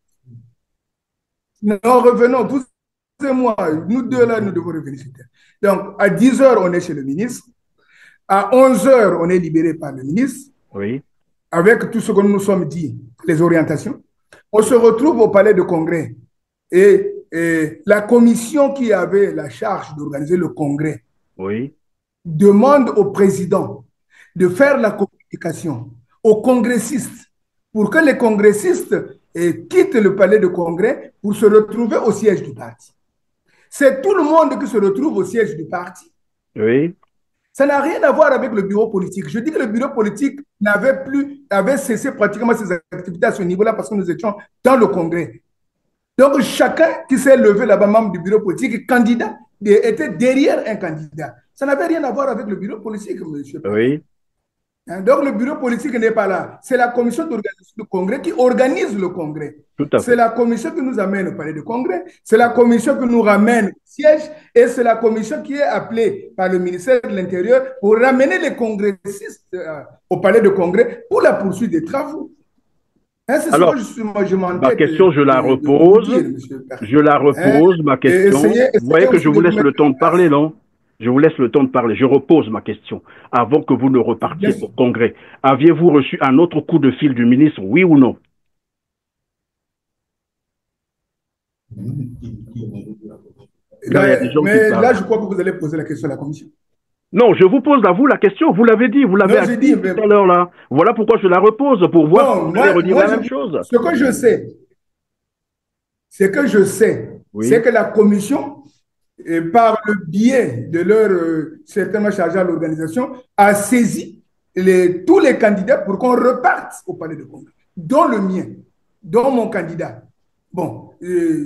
Non, revenons. Vous et moi, nous deux là, nous devons revenir sur terre. Donc, à 10 h, on est chez le ministre. À 11 h, on est libéré par le ministre. Oui. Avec tout ce que nous nous sommes dit, les orientations. On se retrouve au palais de congrès. Et la commission qui avait la charge d'organiser le congrès demande au président de faire la communication aux congressistes pour que les congressistes quittent le palais de congrès pour se retrouver au siège du parti. C'est tout le monde qui se retrouve au siège du parti. Oui. Ça n'a rien à voir avec le bureau politique. Je dis que le bureau politique avait cessé pratiquement ses activités à ce niveau-là parce que nous étions dans le congrès. Donc, chacun qui s'est levé là-bas, membre du bureau politique, candidat, était derrière un candidat. Ça n'avait rien à voir avec le bureau politique, monsieur. Oui. Donc, le bureau politique n'est pas là. C'est la commission d'organisation du congrès qui organise le congrès. C'est la commission qui nous amène au palais de congrès. C'est la commission qui nous ramène au siège. Et c'est la commission qui est appelée par le ministère de l'Intérieur pour ramener les congressistes au palais de congrès pour la poursuite des travaux. Hein, alors, ma question, je la repose. Je la repose, ma question. Vous voyez que je vous laisse le temps de parler, non? Je vous laisse le temps de parler. Je repose ma question. Avant que vous ne repartiez au congrès, aviez-vous reçu un autre coup de fil du ministre, oui ou non? Mais là, je crois que vous allez poser la question à la commission. Non, je vous pose à vous la question. Vous l'avez dit, vous l'avez dit tout à l'heure là. Voilà pourquoi je la repose, pour voir si vous allez redire la même chose. Ce que je sais, c'est que la commission, par le biais de leur certainement chargé à l'organisation, a saisi tous les candidats pour qu'on reparte au palais de congrès, dont le mien, dont mon candidat. Bon,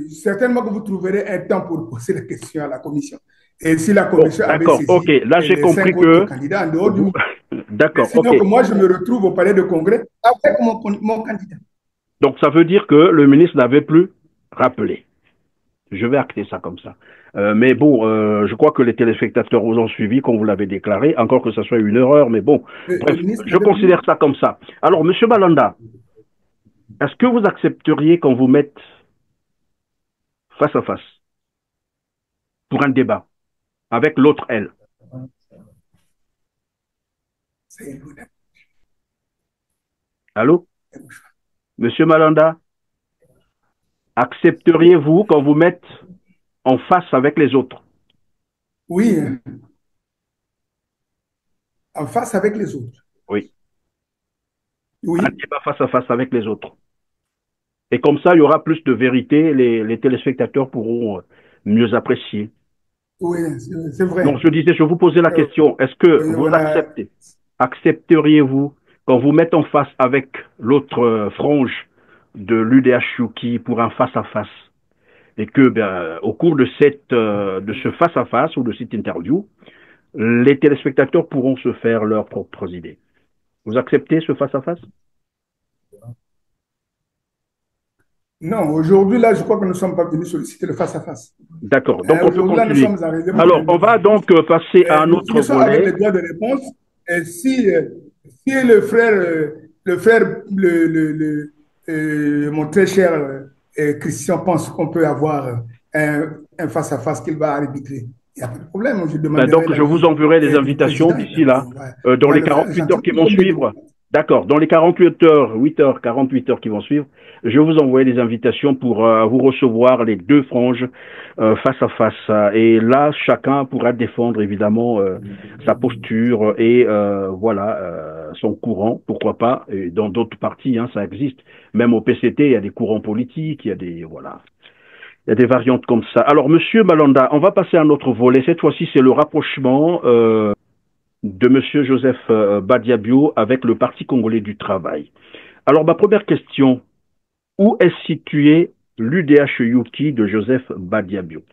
certainement que vous trouverez un temps pour poser la question à la commission. Et si la commission avait saisi ok, là j'ai compris que... candidats en dehors du... D'accord, sinon que moi je me retrouve au palais de congrès avec mon candidat. Donc ça veut dire que le ministre n'avait plus rappelé. Je vais acter ça comme ça. Mais bon, je crois que les téléspectateurs vous ont suivi, comme vous l'avez déclaré, encore que ce soit une erreur, mais bon, Le bref, ministre je avait considère dit, ça comme ça. Alors, Monsieur Malanda, est-ce que vous accepteriez qu'on vous mette face à face pour un débat avec l'autre elle? c'est un Allô? bon choix. Monsieur Malanda, accepteriez-vous qu'on vous mette en face avec les autres? Oui, en face avec les autres. Oui. Un Oui, débat face à face avec les autres. Et comme ça, il y aura plus de vérité, les téléspectateurs pourront mieux apprécier. oui, c'est Donc, vrai. je disais, je vous posais la question, est-ce que vous On a, accepteriez-vous qu'on vous mette en face avec l'autre frange de l'UDH-Yuki pour un face-à-face et que, ben, au cours de de ce face-à-face ou de cette interview, les téléspectateurs pourront se faire leurs propres idées. Vous acceptez ce face-à-face? non, aujourd'hui, là, je crois que nous ne sommes pas venus solliciter le face-à-face. D'accord, donc on peut Aujourd'hui, là, nous continuer. sommes arrivés pour Alors, un on débat. va donc passer à un Nous autre finissons avec volet. les droits de réponse. Et si le frère, mon très cher Christian pense qu'on peut avoir un face-à-face qu'il va arbitrer, il n'y a pas de problème. Je Ben demanderai donc, je vous l'avis enverrai des du invitations président. d'ici là, On dans va les le faire 48 heures qui gentiment vont comme des suivre. diplômes. D'accord, dans les 48 heures, 8 heures, 48 heures qui vont suivre, je vais vous envoyer des invitations pour vous recevoir les deux franges face à face. Et là, chacun pourra défendre évidemment sa posture et voilà son courant, pourquoi pas. Et dans d'autres partis, hein, ça existe. Même au PCT, il y a des courants politiques, il y a des voilà. Il y a des variantes comme ça. Alors, Monsieur Malanda, on va passer à un autre volet. Cette fois-ci, c'est le rapprochement de Monsieur Joseph Badiabio avec le Parti congolais du travail. Alors, ma première question, où est situé l'UDH-Yuki de Joseph Badiabio?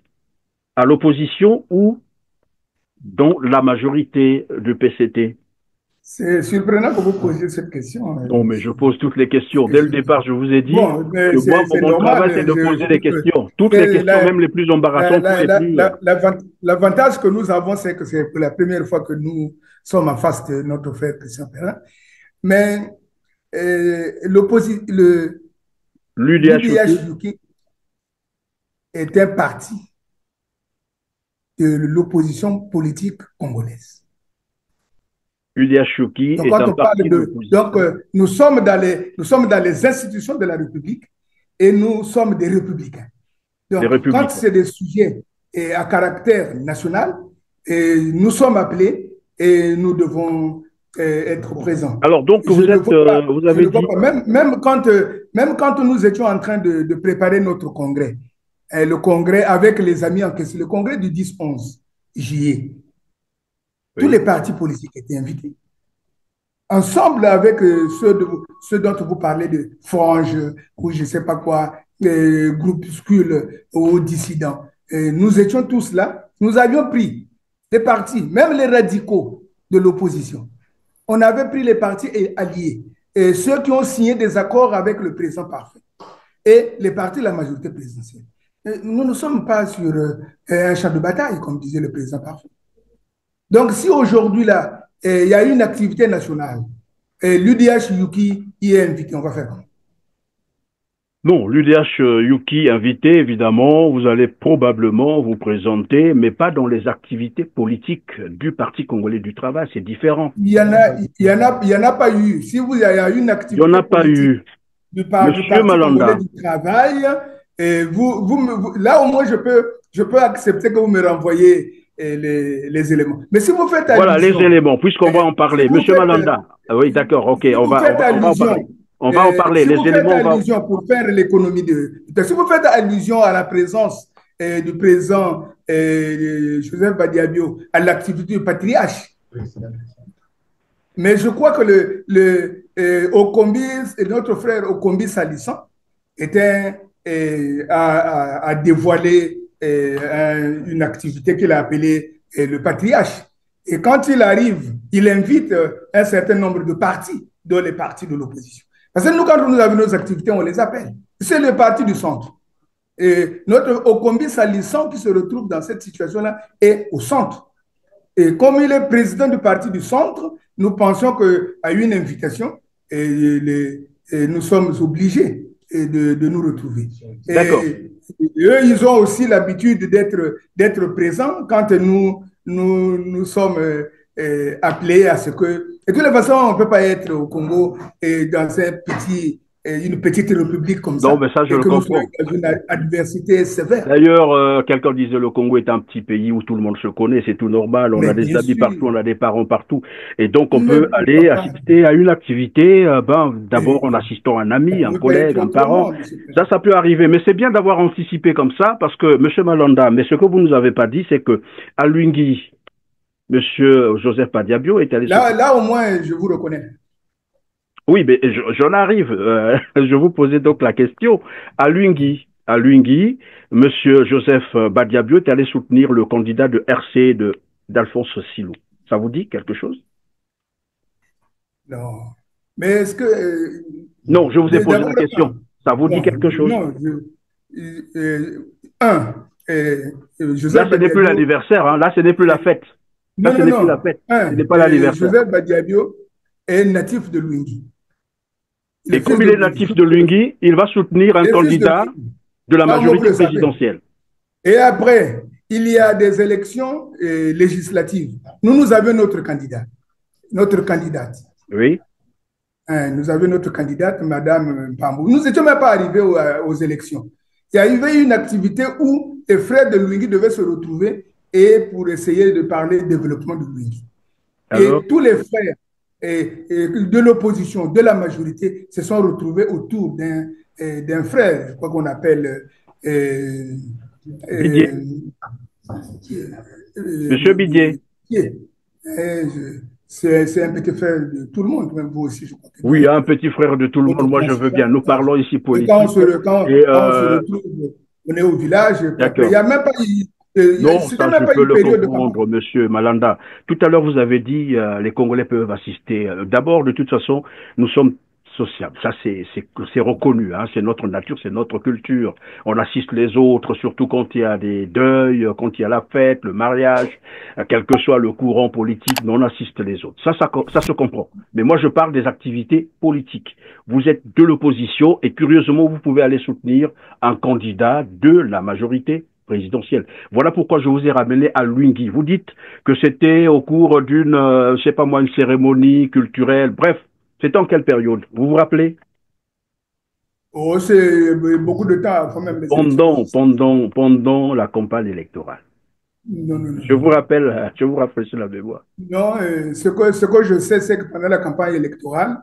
À l'opposition ou dans la majorité du PCT? C'est surprenant que vous posiez cette question. Non, mais je pose toutes les questions. C'est Dès le surprenant. départ, je vous ai dit Bon, que moi, c'est mon normal. travail, c'est de poser Je des dis que questions. Toutes les questions, même les plus embarrassantes, ou les plus... l'avantage que nous avons, c'est que c'est pour la première fois que nous sommes en face de notre frère Christian Perrin. Mais L'UDH-Yuki l'UDH-Yuki est un parti de l'opposition politique congolaise. UDH-Yuki Donc, est quand un on parle parti de l'opposition. Donc, nous sommes dans les institutions de la République et nous sommes des républicains. Des Donc, quand républicains. c'est des sujets à caractère national, nous sommes appelés et nous devons être présents. Alors, donc, Je ne vois pas, vous je avez ne vois dit, pas. Même quand nous étions en train de préparer notre congrès, le congrès avec les amis en question, le congrès du 10-11 juillet, tous oui, les partis politiques étaient invités. Ensemble avec ceux dont vous parlez de franges ou je ne sais pas quoi, groupuscules ou dissidents. Nous étions tous là. Nous avions pris les partis, même les radicaux de l'opposition. On avait pris les partis alliés, et ceux qui ont signé des accords avec le président parfait et les partis de la majorité présidentielle. Nous ne sommes pas sur un champ de bataille, comme disait le président parfait. Donc, si aujourd'hui, là, il y a une activité nationale, l'UDH-Yuki y est invité, on va faire comment? non, l'UDH-Yuki invité, évidemment, vous allez probablement vous présenter, mais pas dans les activités politiques du Parti congolais du travail, c'est différent. Il y en a pas eu. Si vous avez une activité Il n'y en a pas eu. du Parti congolais du travail, là, au moins, je peux accepter que vous me renvoyez les éléments. Mais si vous faites allusion... Voilà, les éléments, puisqu'on va en parler. Si Monsieur Malanda, oui, d'accord, ok, si on va en parler. On va en parler. Si les vous éléments, faites allusion pour faire l'économie si vous faites allusion à la présence du président Joseph Badiabio à l'activité du patriarche, mais je crois que notre frère Okombi Salissan a dévoilé une activité qu'il a appelée le patriarche. Et quand il arrive, il invite un certain nombre de partis, dont les partis de l'opposition. Parce que nous, quand nous avons nos activités, on les appelle. C'est le parti du centre. Et notre Okombi Salisson qui se retrouve dans cette situation-là est au centre. Et comme il est président du parti du centre, nous pensons qu'à une invitation, et nous sommes obligés de nous retrouver. D'accord. Et eux, ils ont aussi l'habitude d'être présents quand nous sommes appelés à ce que... Et de toute façon, on ne peut pas être au Congo et dans une petite république comme Non, ça, mais ça, je et le que nous soyons comprends. dans une adversité sévère. D'ailleurs, quelqu'un disait le Congo est un petit pays où tout le monde se connaît, c'est tout normal, on a Mais des bien amis sûr, partout, on a des parents partout. Et donc, on mais peut pourquoi aller pas? assister à une activité, d'abord en Et assistant à un ça ami, ne un peut pas être collègue, un parent. autrement, monsieur le Ça peut arriver. Mais c'est bien d'avoir anticipé comme ça, parce que, Monsieur Malanda, mais ce que vous nous avez pas dit, c'est que à Lungui, Monsieur Joseph Padiabio est allé Là, soutenir. là, au moins, je vous reconnais. Oui, mais j'en arrive. Je vous posais donc la question. À Lungui, Monsieur Joseph Badiabio est allé soutenir le candidat de RC d'Alphonse Silou. Ça vous dit quelque chose? Non. Mais est-ce que... Non, je vous ai posé d'abord, la question. Ça vous dit bon, quelque chose? non. Un, Là, Joseph ce n'est plus Badiabio... l'anniversaire, hein. Là, ce n'est plus la fête. Là, Non, ce non, n'est plus la non. fête. Ce n'est Un, pas l'anniversaire. Joseph Badiabio est natif de Lwingi. Il est Et comme fils il de est Lwingi. natif de Lungui, il va soutenir un Il est fils de candidat Lwingi. de la Ça, au moins, vous majorité le savez. présidentielle. Et après, il y a des élections législatives. Nous avons notre candidat, notre candidate. Oui. Hein, nous avions notre candidate, Madame Pambou. Nous n'étions même pas arrivés aux élections. Il y a eu une activité où les frères de Lwingi devaient se retrouver et pour essayer de parler développement de Lwingi. Alors? Et tous les frères de l'opposition, de la majorité, se sont retrouvés autour d'un frère, je crois qu'on appelle Didier. euh, Monsieur Bidier. c'est un petit frère de tout le monde, même vous aussi, je crois que vous Oui, êtes un petit frère de tout le votre monde, moi je grand veux frère. bien. Nous parlons ici Et quand politique. Et on se retrouve, on est au village, et puis après, il d'accord. n'y a même pas, Non, c'était ça même je pas peux une le période de campagne. comprendre, Monsieur Malanda. Tout à l'heure, vous avez dit les Congolais peuvent assister. D'abord, de toute façon, nous sommes sociables. Ça, c'est reconnu. Hein. C'est notre nature, c'est notre culture. On assiste les autres, surtout quand il y a des deuils, quand il y a la fête, le mariage, quel que soit le courant politique, mais on assiste les autres. Ça se comprend. Mais moi, je parle des activités politiques. Vous êtes de l'opposition et curieusement, vous pouvez aller soutenir un candidat de la majorité présidentielle. Voilà pourquoi je vous ai ramené à Lwingi. Vous dites que c'était au cours d'une, je sais pas moi, une cérémonie culturelle. Bref, c'était en quelle période? Vous vous rappelez? Oh, c'est beaucoup de temps avant même les élections législatives. Pendant la campagne électorale. Non, non, non, non. Je vous rafraîchis la mémoire. Non, ce que je sais, c'est que pendant la campagne électorale,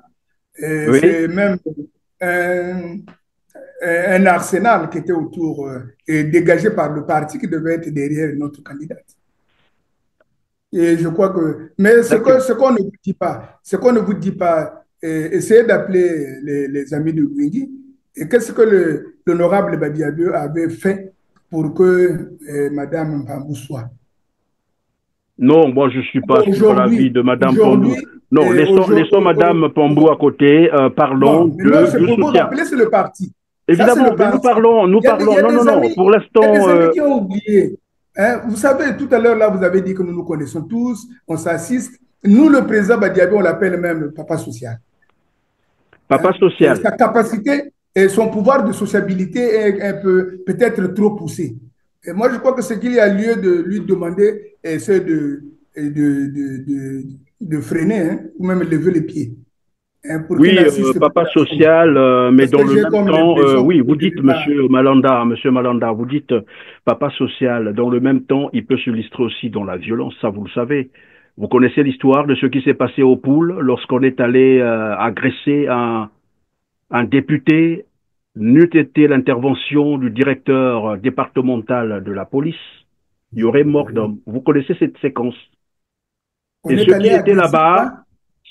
Oui? c'est même un, un arsenal qui était autour et dégagé par le parti qui devait être derrière notre candidate. Et je crois que, mais D'accord. ce qu'on ne vous dit pas, ce qu'on ne vous dit pas, essayez d'appeler les amis de Lwingi. Et qu'est-ce que l'honorable Badiabio avait fait pour que Madame Mpambou soit? Non, moi je suis pas sur l'avis de Madame Pambou. Aujourd'hui, Non, laissons Madame Pambou à côté. Parlons non, mais non, c'est du pour vous soutien. rappeler, c'est le parti. Ça, c'est Évidemment, le mais nous parti. parlons, nous Il y parlons. a Non, non, des non. amis, Pour il y a l'instant, des amis qui ont oublié. Hein. Vous savez, tout à l'heure, là, vous avez dit que nous nous connaissons tous, on s'assiste. Nous, le président Badiabé, on l'appelle même le papa social. papa Hein. Et social. sa capacité et son pouvoir de sociabilité est un peu, peut-être trop poussé. Et moi, je crois que ce qu'il y a lieu de lui demander, c'est de freiner, hein, ou même lever les pieds, hein, pour qu'il Oui, assiste plus papa à son. social, mais Parce dans que le j'ai même comme temps, l'impression oui, qu'il vous ne dites, devait pas. Monsieur Malanda, vous dites papa social. Dans le même temps, il peut se listrer aussi dans la violence, ça vous le savez. Vous connaissez l'histoire de ce qui s'est passé au Poul lorsqu'on est allé agresser un député, n'eût été l'intervention du directeur départemental de la police, il y aurait mort d'homme. Vous connaissez cette séquence. On Et est ceux allé qui étaient agresser là-bas, quoi?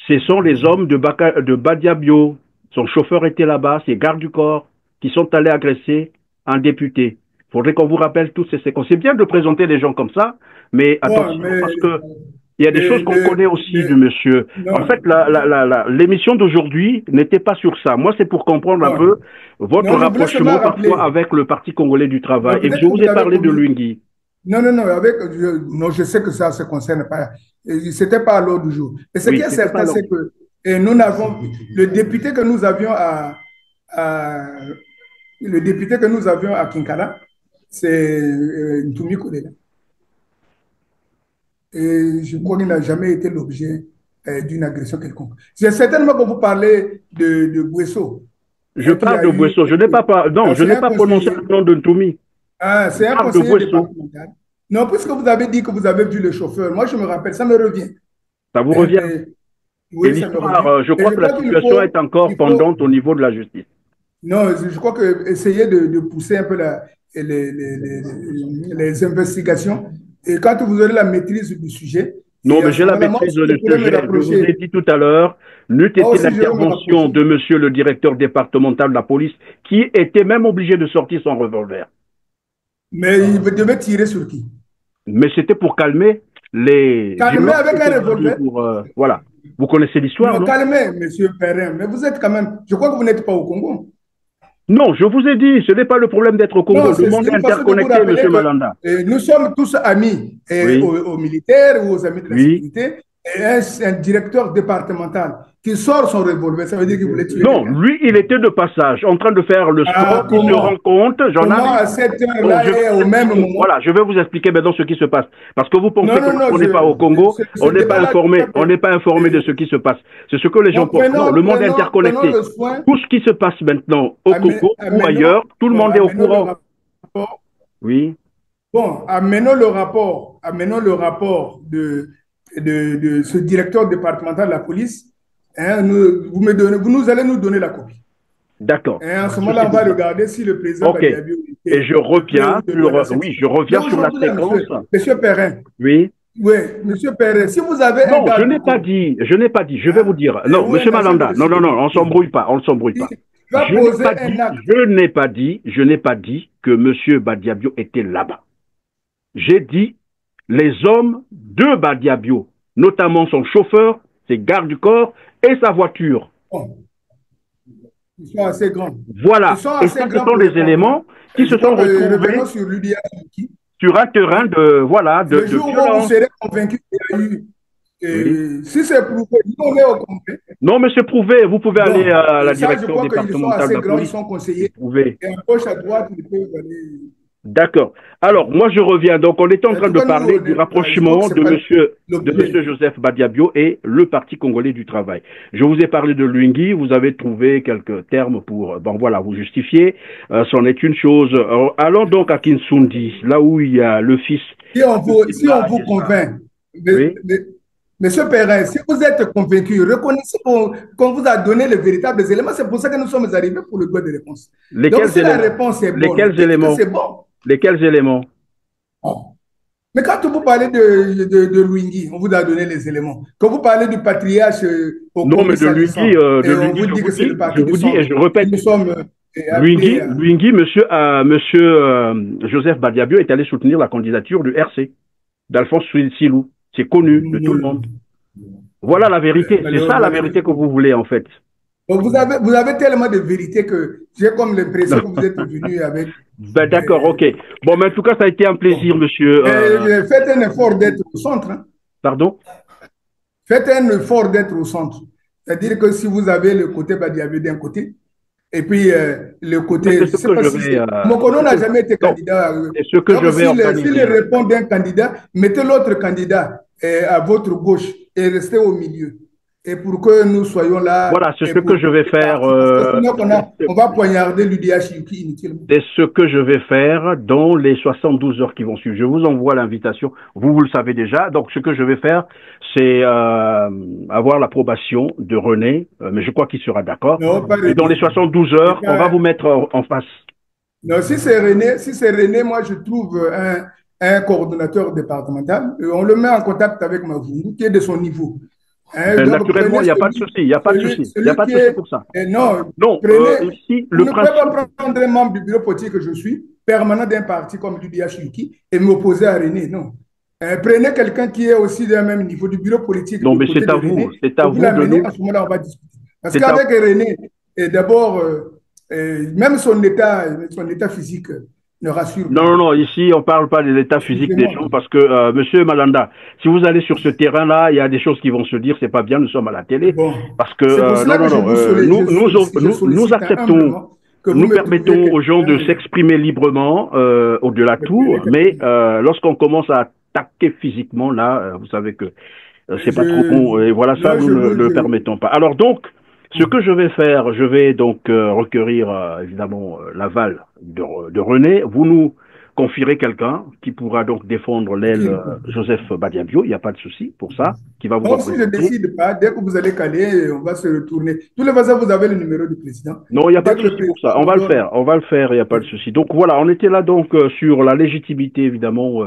ce sont les hommes de Badiabio. Son chauffeur était là-bas, ses gardes du corps, qui sont allés agresser un député. Il faudrait qu'on vous rappelle toutes ces séquences. C'est bien de présenter les gens comme ça, mais Bon, attention, mais parce que Il y a des choses qu'on connaît aussi de monsieur. Non, En fait, l'émission d'aujourd'hui n'était pas sur ça. Moi, c'est pour comprendre un non, peu votre non, je voulais seulement rapprochement parfois rappeler. avec le Parti congolais du travail. Non, Et peut-être je que vous vous ai avez parlé de commis. Luingui. Non, non, non, non, je sais que ça ne se concerne pas. C'était pas à l'ordre du jour. Et ce qui Oui, est c'était pas certain, long. c'est que nous n'avons, le député que nous avions à- le député que nous avions à Kinkala, c'est Ntumi Kolela. Et je crois qu'il n'a jamais été l'objet d'une agression quelconque. C'est certainement que vous parlez de Bouesso, Je hein, qui parle a de eu. Bouesso. Je n'ai pas, non, je C'est n'ai un pas prononcé conseiller. le nom de Ntoumi. Ah, Je c'est un parle de conseiller Bouesso. départemental. Non, puisque vous avez dit que vous avez vu le chauffeur, moi je me rappelle, ça me revient. Ça vous Hein, revient? Et oui, ça me l'histoire, revient. je Et crois je que la crois situation est encore il faut, pendante au niveau de la justice. non, je crois que essayer de pousser un peu les investigations. Et quand vous aurez la maîtrise du sujet, Non, et mais à j'ai ce la moment-là, moi maîtrise aussi, je du pourrais me sujet. Je vous ai rapprocher. dit tout à l'heure, n'eût Moi été aussi, je vais me l'intervention rapprocher. de monsieur le directeur départemental de la police, qui était même obligé de sortir son revolver. Mais il devait tirer sur qui? Mais c'était pour calmer les Calmer violences qui avec étaient un venues revolver? pour... voilà. Vous connaissez l'histoire, Non, non? calmer, monsieur Perrin. Mais vous êtes quand même. Je crois que vous n'êtes pas au Congo. Non, je vous ai dit, ce n'est pas le problème d'être au Non, Congo. Le c'est monde est une façon de vous interconnecté, rappeler monsieur que Malanda. nous sommes tous amis Oui, aux militaires ou aux amis de la oui. sécurité. Et un directeur départemental qui sort son revolver, ça veut dire qu'il voulait tuer Non, quelqu'un. lui, il était de passage, en train de faire le Ah, sport, il se rend compte, comment à journaliste. cette Bon, heure-là je vais et vous au même expliquer. moment? Voilà, je vais vous expliquer maintenant ce qui se passe. Parce que vous Non, pensez que non, non, on n'est pas au Congo, ce on n'est pas débat-là, informé, on n'est pas informé de ce qui se passe. C'est ce que les gens bon, pensent. Non, le monde est prenons interconnecté. le soin, Tout ce qui se passe maintenant au Congo ou amenons, ailleurs, tout le bon, monde est au amenons le courant. rapport. Oui. Bon, amenons le rapport de ce directeur départemental de la police. Hein, vous nous allez nous donner la copie. D'accord. Hein, en ce moment-là, on va regarder si le président Ok. Badiabio Et je reviens sur, oui, je reviens sur la séquence. Monsieur Perrin. Oui. Oui, monsieur Perrin, si vous avez un Non, gars je n'ai pas dit, je vais vous dire. Non, ou monsieur un agent de Malanda, non, non, non, on s'embrouille pas, on ne s'embrouille pas. il va poser un acte. Je n'ai pas dit que monsieur Badiabio était là-bas. J'ai dit les hommes de Badiabio, notamment son chauffeur, ses gardes du corps et sa voiture. Bon, ils sont assez grands. Voilà. Ils sont Et assez ça, ce grands sont pour des répondre. éléments qui se sont retrouvés Revenons sur l'UDA. sur un terrain de, voilà, Le jour où vous violence. serez convaincu qu'il y a eu, Oui. si c'est prouvé, nous on est au Congrès. Non, mais c'est prouvé. Vous pouvez aller à la Ça, je direction crois qu'ils sont départementale de assez la grands, ils police. sont conseillers. Prouvé. Et à gauche, à droite, ils peuvent aller. D'accord. Alors, moi, je reviens. Donc, on était en train de parler du rapprochement de monsieur Joseph Badiabio et le Parti congolais du travail. Je vous ai parlé de Luingui. Vous avez trouvé quelques termes pour, bon, voilà, vous justifier. C'en est une chose. Allons donc à Kinsundi, là où il y a le fils. Si on vous convainc, Oui. Monsieur Perrin, si vous êtes convaincu, reconnaissez qu'on vous a donné les véritables éléments. C'est pour ça que nous sommes arrivés pour le droit de réponse. Donc, si la réponse est bonne, lesquels éléments? c'est bon. Lesquels éléments? Oh. Mais quand vous parlez de Luingui, on vous a donné les éléments. Quand vous parlez du patriarche au non, mais de Luingui, on vous dit que c'est le parti du centre. Et je répète. Nous sommes Luingui, monsieur Joseph Badiabio est allé soutenir la candidature du RC, d'Alphonse Silou. C'est connu de tout le monde. Voilà la vérité. C'est ça la vérité que vous voulez, en fait. Donc vous avez tellement de vérité que j'ai comme l'impression que vous êtes venu avec. Ben, d'accord, ok. Bon, mais en tout cas, ça a été un plaisir, monsieur. Faites un effort d'être au centre. Hein. Pardon? Faites un effort d'être au centre. C'est-à-dire que si vous avez le côté Badiabio d'un côté, et puis le côté. Mokono n'a jamais été candidat. C'est ce que je vais organiser. S'il répond d'un candidat, mettez l'autre candidat à votre gauche et restez au milieu. Et pour que nous soyons là. Voilà, c'est ce que je vais faire. On va poignarder l'UDH inutilement. C'est ce que je vais faire dans les 72 heures qui vont suivre. Je vous envoie l'invitation. Vous le savez déjà. Donc, ce que je vais faire, c'est avoir l'approbation de René, mais je crois qu'il sera d'accord. Et dans les 72 heures, on va vous mettre en face. Non, si c'est René, moi, je trouve un coordonnateur départemental. On le met en contact avec Mavungu, qui est de son niveau. Naturellement, il n'y a pas de souci. Il n'y a pas de souci. Il n'y a pas de souci pour ça. Non, ici, vous ne pouvez pas prendre un membre du bureau politique que je suis, permanent d'un parti comme l'UDH Yuki, et m'opposer à René. Non. Prenez quelqu'un qui est aussi du même niveau du bureau politique Non, du mais côté de René, c'est et à vous vous de l'amenez, nous. à ce moment-là, on va discuter. Parce C'est à qu'avec René, d'abord, même son état physique ne rassure Non, pas. non, non, ici, on ne parle pas de l'état physique des Excusez-moi. gens parce que, monsieur Malanda, si vous allez sur ce terrain-là, il y a des choses qui vont se dire, c'est pas bien, nous sommes à la télé. Bon, Parce que, c'est pour non, cela que non, non, je nous sollicite acceptons, humblement que vous nous me trouviez permettons aux gens de quelqu'un. s'exprimer librement au-delà de tout, mais lorsqu'on commence à attaquer physiquement, là, vous savez que c'est pas trop bon, et voilà ça, Non, nous ne le permettons pas. Alors donc, ce que je vais faire, je vais donc requérir évidemment l'aval de René. Vous nous confierez quelqu'un qui pourra donc défendre l'aile Joseph Badiabio, il n'y a pas de souci pour ça, qui va vous Bon, si je ne représenter. décide pas, dès que vous allez caler, on va se retourner. Tous les façons, vous avez le numéro du président. Non, il n'y a pas Dès de que le souci pour président ça. vous donne. On va le faire, il n'y a pas de souci. Donc voilà, on était là donc sur la légitimité évidemment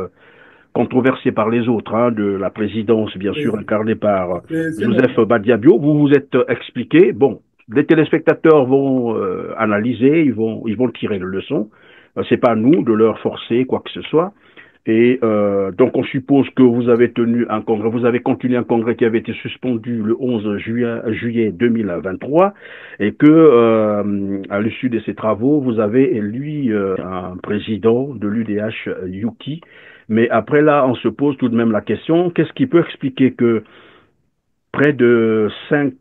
controversée par les autres, hein, de la présidence, bien sûr, incarnée par C'est Joseph normal. Badiabio. Vous vous êtes expliqué. Bon, les téléspectateurs vont analyser, ils vont tirer le leçon. C'est pas à nous de leur forcer quoi que ce soit. Et donc on suppose que vous avez tenu un congrès, vous avez continué un congrès qui avait été suspendu le 11 juillet 2023 et que à l'issue de ces travaux, vous avez élu un président de l'UDH Yuki. Mais après là, on se pose tout de même la question, qu'est-ce qui peut expliquer que près de 5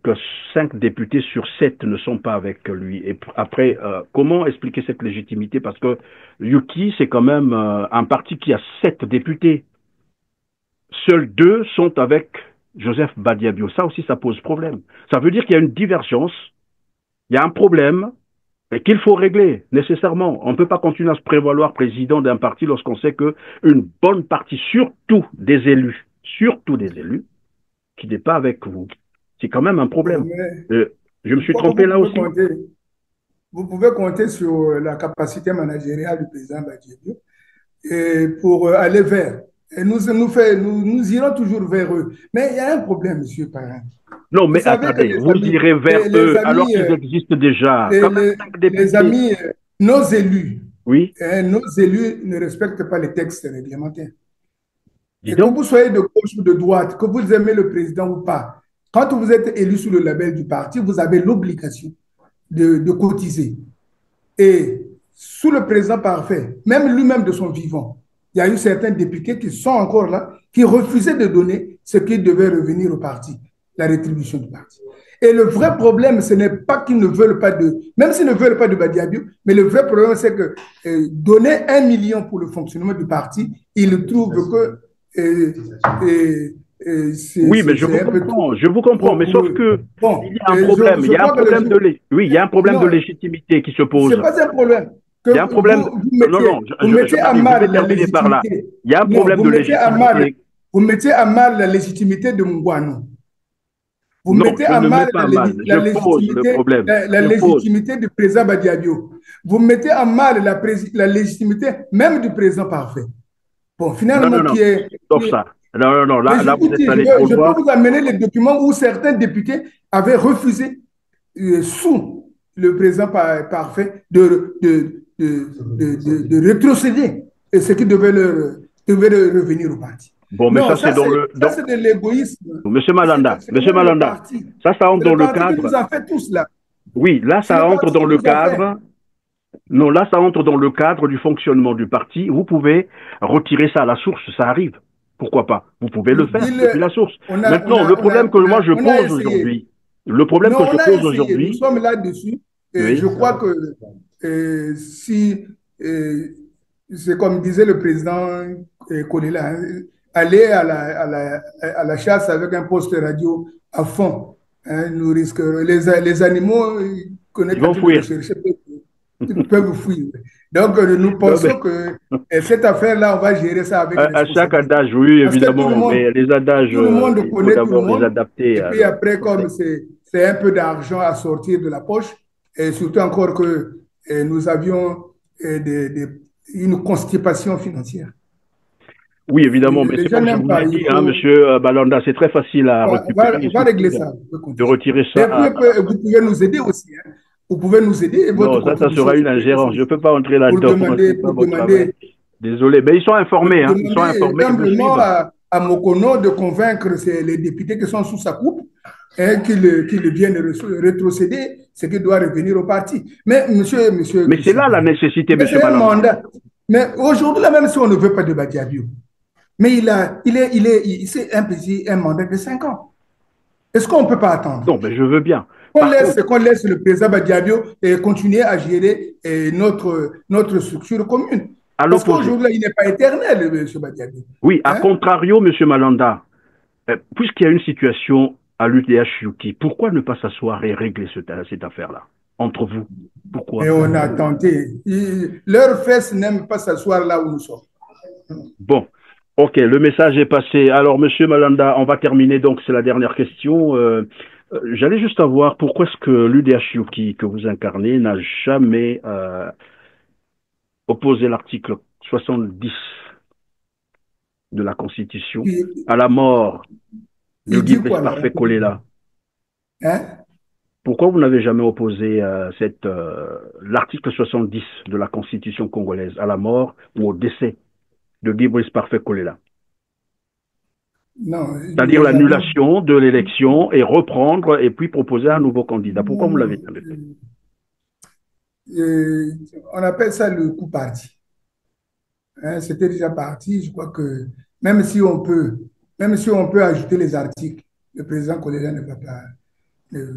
députés sur 7 ne sont pas avec lui. Et après, comment expliquer cette légitimité? Parce que Yuki, c'est quand même un parti qui a 7 députés. Seuls 2 sont avec Joseph Badiabio. Ça aussi, ça pose problème. Ça veut dire qu'il y a une divergence, il y a un problème, et qu'il faut régler nécessairement. On ne peut pas continuer à se prévaloir président d'un parti lorsqu'on sait qu'une bonne partie, surtout des élus, qui n'est pas avec vous. C'est quand même un Bon, problème. mais Je me je suis crois que trompé là aussi. vous pouvez compter sur la capacité managériale du président Badiabio et pour aller vers. Et nous irons toujours vers eux. Mais il y a un problème, monsieur Parrain. Non, Vous mais savez que attendez, vous irez vers les eux alors amis, qu'ils existent déjà. Quand même 5 les députés. amis, nos élus, Oui, nos élus ne respectent pas les textes réglementaires. dis Et que donc. vous soyez de gauche ou de droite, que vous aimez le président ou pas, quand vous êtes élu sous le label du parti, vous avez l'obligation de cotiser. Et sous le président parfait, même lui-même de son vivant, il y a eu certains députés qui sont encore là, qui refusaient de donner ce qui devait revenir au parti, la rétribution du parti. Et le vrai problème, ce n'est pas qu'ils ne veulent pas même s'ils ne veulent pas de Badiabio, mais le vrai problème, c'est que donner 1 million pour le fonctionnement du parti, ils trouvent que Oui, mais c'est un peu je vous comprends, trop mais pour sauf eux. que Bon, il y a un problème, je crois que le jour. oui, il y a un problème de Non, légitimité qui se ce pose. n'est pas un problème. Que Il y a un problème. Non, non, vous mettez à je vais mal la terminer par là. légitimité. Il y a un Non, problème de légitimité. vous mettez à mal la légitimité de Mungwano. Vous Non, mettez je à ne mets mal pas mal. Je pose le problème. la Je pose. légitimité du président Badiabio. Vous mettez à mal la légitimité même du président parfait. Bon, Non, non, finalement, non. Stop ça. Non, non, non. Mais Là, vous êtes allé trop je loin. peux vous amener les documents où certains députés avaient refusé, sous le président parfait, de rétrocéder ce qui devait leur revenir au parti. Bon, mais Non, ça, c'est dans le. ça c'est de l'égoïsme. Monsieur Malanda, C'est Monsieur même le Malanda, parti. ça entre C'est dans le le parti qui nous cadre. a fait tous là. Oui, là, C'est le ça entre parti dans qui le nous a fait. cadre. Non, là, ça entre dans le cadre du fonctionnement du parti. Vous pouvez retirer ça à la source, ça arrive. Pourquoi pas? Vous pouvez le faire depuis la source. Maintenant, le problème que moi je pose aujourd'hui, Non, on a essayé, nous sommes là-dessus. Oui. Je crois que si, c'est comme disait le président Kolela, aller à la chasse avec un poste radio à fond, hein, nous risquons. Les animaux connaissent vont fuir. Ils peuvent fuir. Donc, nous pensons que cette affaire-là, on va gérer ça avec à chaque adage, oui, évidemment, mais les adages, tout le monde il faut connaît tout le d'abord monde. les adapter. Et puis après, comme c'est un peu d'argent à sortir de la poche, et surtout encore que nous avions une constipation financière. Oui, évidemment, mais c'est comme je vous l'ai dit, hein, monsieur Balanda, c'est très facile à récupérer. On va régler ça. De retirer ça. Et puis, vous pouvez nous aider aussi. Hein. Vous pouvez nous aider. Et non, ça sera une ingérence. Je ne peux pas entrer là-dedans. Pour demander Désolé, mais ils sont informés, hein. Ils sont Demandez informés. Ils vous simplement suivent. à Mokono de convaincre les députés qui sont sous sa coupe hein, qu'ils viennent rétrocéder, ce qui doit revenir au parti. Mais monsieur Mais c'est là la nécessité, mais monsieur c'est un Malanda. mandat. Mais aujourd'hui, là, même si on ne veut pas de Badiabio, mais c'est un mandat de 5 ans. Est-ce qu'on ne peut pas attendre? Non, mais je veux bien. Qu'on laisse le président Badiabio continuer à gérer notre structure commune. Parce qu'aujourd'hui, il n'est pas éternel, M. Badiabio. Oui, à contrario, M. Malanda, puisqu'il y a une situation à l'UDH Yuki, pourquoi ne pas s'asseoir et régler cette affaire-là entre vous? Pourquoi? Et on a tenté. Leurs fesses n'aiment pas s'asseoir là où nous sommes. Bon, ok, le message est passé. Alors, M. Malanda, on va terminer, donc c'est la dernière question. J'allais juste savoir pourquoi est-ce que l'UDH Yuki que vous incarnez n'a jamais opposé l'article 70 de la Constitution à la mort de Guy Brice-Parfait Kolela. Hein? Pourquoi vous n'avez jamais opposé l'article 70 de la Constitution congolaise à la mort ou au décès de Guy Brice-Parfait Kolela? C'est-à-dire l'annulation de l'élection et reprendre et puis proposer un nouveau candidat. Pourquoi vous l'avez jamais fait? On appelle ça le coup parti. Hein, c'était déjà parti. Je crois que même si on peut ajouter les articles, le président Kolela ne va pas.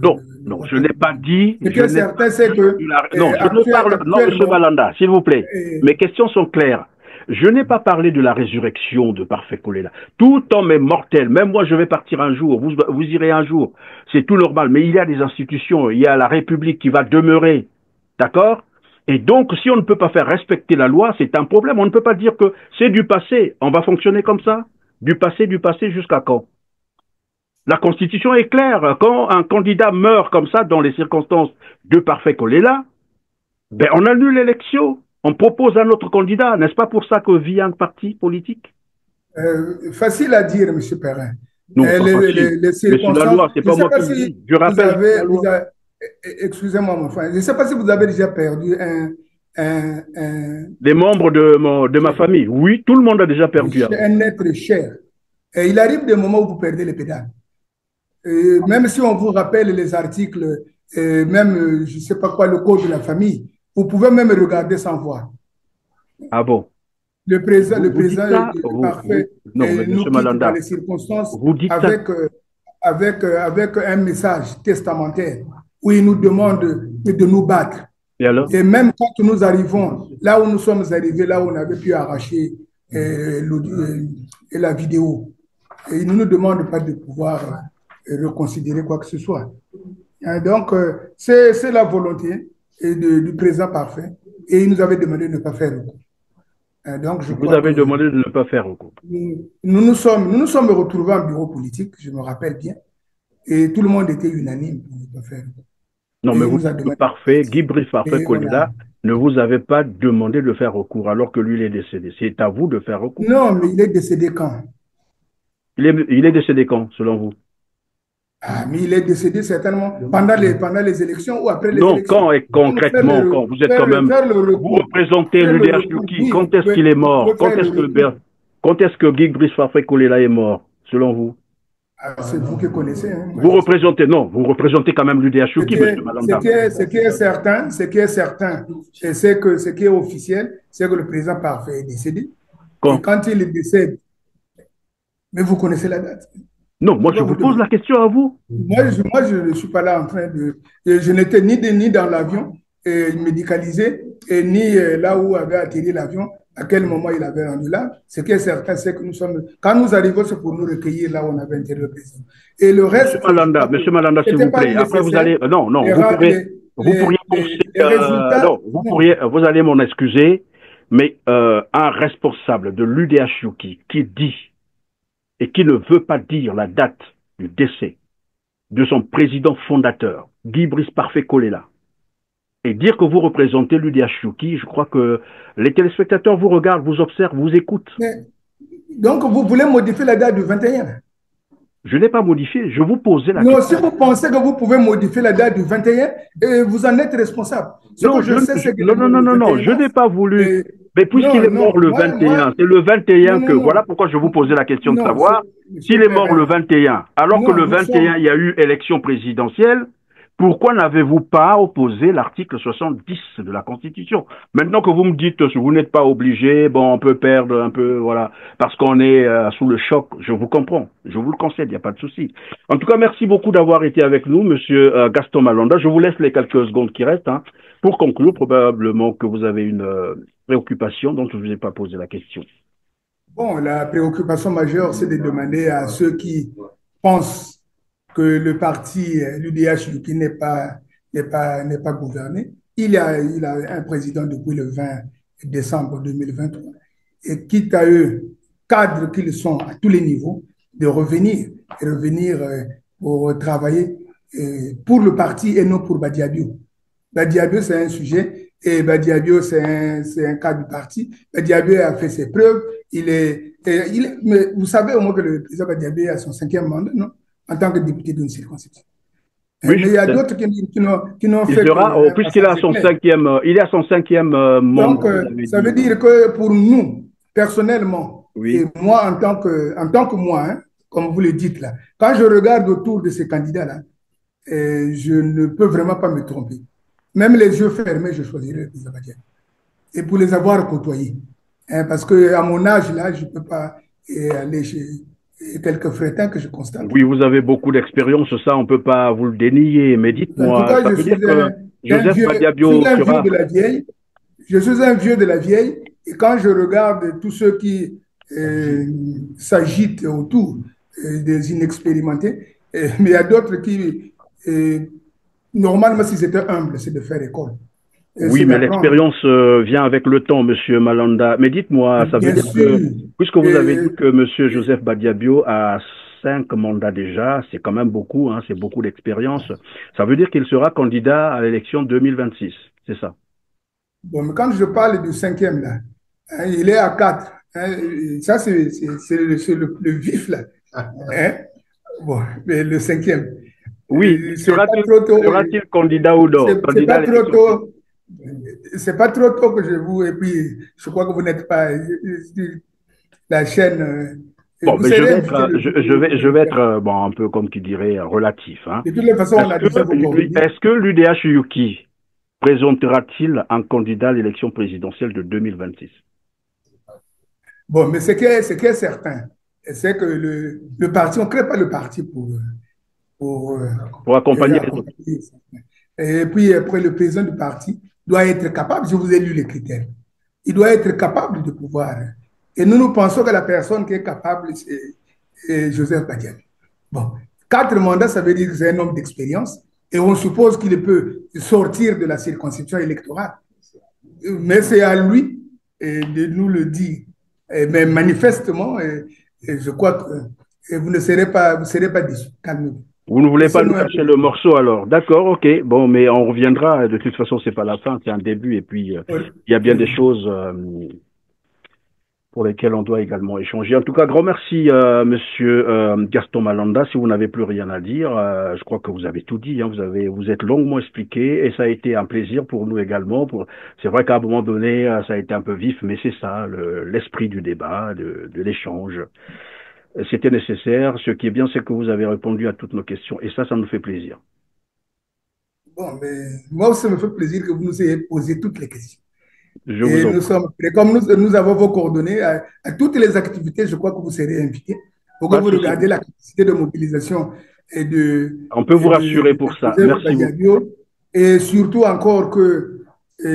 Non, je n'ai pas dit. Ce qui est certain, c'est que. Non, je ne parle. Non, M. Malanda, s'il vous plaît. Mes questions sont claires. Je n'ai pas parlé de la résurrection de Parfait Kolela. Tout homme est mortel. Même moi, je vais partir un jour. Vous irez un jour. C'est tout normal. Mais il y a des institutions. Il y a la République qui va demeurer. D'accord? Et donc, si on ne peut pas faire respecter la loi, c'est un problème. On ne peut pas dire que c'est du passé. On va fonctionner comme ça? Du passé jusqu'à quand? La Constitution est claire. Quand un candidat meurt comme ça, dans les circonstances de Parfait Kolela, ben on annule l'élection. On propose un autre candidat. N'est-ce pas pour ça que vit un parti politique? Facile à dire, M. Perrin. Non, les circonstances... Mais la loi, c'est pas moi qui le dis. Je rappelle. Excusez-moi, mon frère. Je ne sais pas si vous avez déjà perdu des membres de ma famille. Oui, tout le monde a déjà perdu. Un être cher. Et il arrive des moments où vous perdez les pédales. Même si on vous rappelle les articles, même, je ne sais pas quoi, le code de la famille, vous pouvez même regarder sans voir. Ah bon? Le président est parfait. Non, nous quitte dans les circonstances avec un message testamentaire où il nous demande de nous battre. Et même quand nous arrivons, là où nous sommes arrivés, là où on avait pu arracher la vidéo, il ne nous demande pas de pouvoir reconsidérer quoi que ce soit. Et donc, c'est la volonté du président parfait. Et il nous avait demandé de ne pas faire recours. Donc, vous avez demandé de ne pas faire recours. Nous nous sommes retrouvés en bureau politique, je me rappelle bien, et tout le monde était unanime pour ne pas faire recours. Non, mais vous êtes parfait, Guy Brice-Parfait Kolela ne vous avez pas demandé de faire recours alors que lui, il est décédé. C'est à vous de faire recours. Non, mais il est décédé quand? Il est décédé quand, selon vous? Ah, mais il est décédé certainement pendant les élections ou après les élections. Non, quand et concrètement, quand vous êtes quand même... Vous représentez l'UDH Yuki. Quand est-ce qu'il est mort? Quand est-ce que Guy Brice-Parfait Kolela est mort, selon vous? C'est vous qui connaissez. Hein, vous représentez, non, vous représentez quand même l'UDH Yuki, M. Malanda. Ce qui est certain, et ce qui est officiel, c'est que le président parfait est décédé. Et quand il décède, mais vous connaissez la date. Non, moi je vous pose la question à vous. Moi, je ne suis pas là en train de... Je n'étais ni dans l'avion médicalisé, et ni là où avait atterri l'avion, à quel moment il avait rendu là. Ce qui est certain, c'est que nous sommes... Quand nous arrivons, c'est pour nous recueiller là où on avait intérêt le président. Et le reste... Monsieur Malanda, s'il vous plaît, après vous allez... Non, vous allez m'en excuser, mais un responsable de l'UDH Yuki qui dit et qui ne veut pas dire la date du décès de son président fondateur, Guy Brice-Parfait Kolela, et dire que vous représentez l'UDH Yuki, je crois que les téléspectateurs vous regardent, vous observent, vous écoutent. Mais, donc vous voulez modifier la date du 21? Je n'ai pas modifié, je vous posais la question. Non, si vous pensez que vous pouvez modifier la date du 21, vous en êtes responsable. Non, je n'ai pas voulu. Mais puisqu'il Non, est mort non, le 21, c'est le non, 21 non, que, voilà non, pourquoi je vous posais la question de non, savoir, monsieur s'il est mort le Perrin, 21, alors que non, le nous sommes, 21, il y a eu élection présidentielle, pourquoi n'avez-vous pas opposé l'article 70 de la Constitution? Maintenant que vous me dites que vous n'êtes pas obligé, bon, on peut perdre un peu, voilà, parce qu'on est sous le choc, je vous comprends, je vous le concède, il n'y a pas de souci. En tout cas, merci beaucoup d'avoir été avec nous, monsieur Gaston Malonda. Je vous laisse les quelques secondes qui restent, hein, pour conclure, probablement que vous avez une préoccupation dont je ne vous ai pas posé la question. bon, la préoccupation majeure, c'est de demander à ceux qui pensent que le parti, l'UDH, qui n'est pas gouverné, il a un président depuis le 20 décembre 2023. Et quitte à eux, cadres qu'ils sont à tous les niveaux, de revenir, et revenir pour travailler pour le parti et non pour Badiabio. Badiabio, c'est un sujet et Badiabio, c'est un cas du parti. Badiabio a fait ses preuves. Mais vous savez au moins que le président Badiabio a son cinquième mandat, non? En tant que député d'une circonscription. Oui, Mais il y a d'autres qui n'ont il fait sera, qu'un puisqu'il a passage son éclair. cinquième, il est à son cinquième Donc, mandat, vous avez ça veut dit. dire que pour nous, personnellement, et Oui. moi en tant que moi, hein, comme vous le dites là, quand je regarde autour de ces candidats-là, je ne peux vraiment pas me tromper. Même les yeux fermés, je choisirais le président Badian. Et pour les avoir côtoyés. Hein, parce qu'à mon âge, là, je ne peux pas aller chez quelques frétins que je constate. Oui, vous avez beaucoup d'expérience, ça, on ne peut pas vous le dénier, mais En tout dites-moi, cas, ça veut dire que Joseph je suis Badiabio un vieux sera. de la vieille. Je suis un vieux de la vieille. Et quand je regarde tous ceux qui s'agitent autour des inexpérimentés, mais il y a d'autres qui, normalement, s'ils étaient humbles, c'est de faire école. Oui, C'est mais d'apprendre. l'expérience vient avec le temps, monsieur Malanda. Mais dites-moi, ça veut Bien dire que, sûr. puisque vous avez dit Et, que monsieur Joseph Badiabio a 5 mandats déjà, c'est quand même beaucoup, hein, c'est beaucoup d'expérience. Ça veut dire qu'il sera candidat à l'élection 2026, c'est ça? bon, mais quand je parle du cinquième, là, hein, il est à 4. Hein, ça, c'est le vif, là. Hein. Bon, mais le cinquième, Oui, c'est pas trop tôt. sera-t-il candidat ou non? C'est Candidat à pas trop l'élection tôt. C'est pas trop tôt que je vous. Et puis, je crois que vous n'êtes pas la chaîne. Bon, Vous mais serez invité le jour où je vais vous. être, bon, un peu comme qui dirait, relatif, hein. De toutes les façons, on a déjà vos coordonnées. Est-ce que l'UDH Yuki présentera-t-il un candidat à l'élection présidentielle de 2026? Bon, mais ce qui est certain, c'est que le parti, on ne crée pas le parti pour Pour accompagner les autres. accompagner. Et puis, après, le président du parti doit être capable, je vous ai lu les critères, il doit être capable de pouvoir. Et nous pensons que la personne qui est capable, c'est Joseph Badian. Bon, 4 mandats, ça veut dire que c'est un homme d'expérience et on suppose qu'il peut sortir de la circonscription électorale. Mais c'est à lui de nous le dire. Mais manifestement, je crois que vous serez pas déçus. Calmez-vous. Vous ne voulez pas nous Laissez-nous un peu lâcher de le morceau alors? D'accord, ok. Bon, mais on reviendra. De toute façon, c'est pas la fin, c'est un début. Et puis, temps. il y a bien des choses pour lesquelles on doit également échanger. En tout cas, grand merci, monsieur Gaston Malanda. Si vous n'avez plus rien à dire, je crois que vous avez tout dit. Hein. Vous êtes longuement expliqué et ça a été un plaisir pour nous également. C'est vrai qu'à un moment donné, ça a été un peu vif, mais c'est ça, l'esprit du débat, de l'échange. C'était nécessaire. Ce qui est bien, c'est que vous avez répondu à toutes nos questions et ça nous fait plaisir. Bon, mais moi aussi, ça me fait plaisir que vous nous ayez posé toutes les questions. Je vous Et en nous prie. sommes prêts. Comme nous avons vos coordonnées, à toutes les activités, je crois que vous serez invités pour que Pas de vous souci. regardiez la capacité de mobilisation On peut vous rassurer pour ça. Joseph Merci beaucoup. Badiadio. Et surtout encore que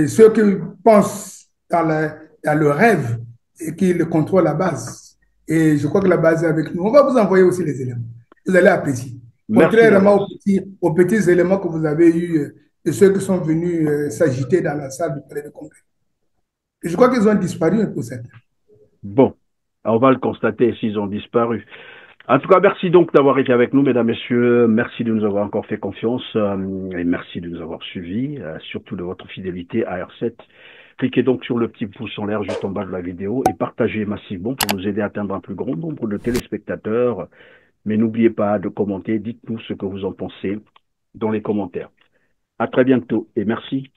ceux qui pensent dans le rêve et qui le contrôlent la base. Et je crois que la base est avec nous. On va vous envoyer aussi les éléments. Vous allez apprécier. Merci Contrairement d'avance. aux petits éléments que vous avez eus de ceux qui sont venus s'agiter dans la salle du palais de congrès. Et je crois qu'ils ont disparu un peu, certains. Bon, on va le constater s'ils ont disparu. En tout cas, merci donc d'avoir été avec nous, mesdames, messieurs. Merci de nous avoir encore fait confiance et merci de nous avoir suivis, surtout de votre fidélité à R7. Cliquez donc sur le petit pouce en l'air juste en bas de la vidéo et partagez massivement pour nous aider à atteindre un plus grand nombre de téléspectateurs. Mais n'oubliez pas de commenter, dites-nous ce que vous en pensez dans les commentaires. À très bientôt et merci.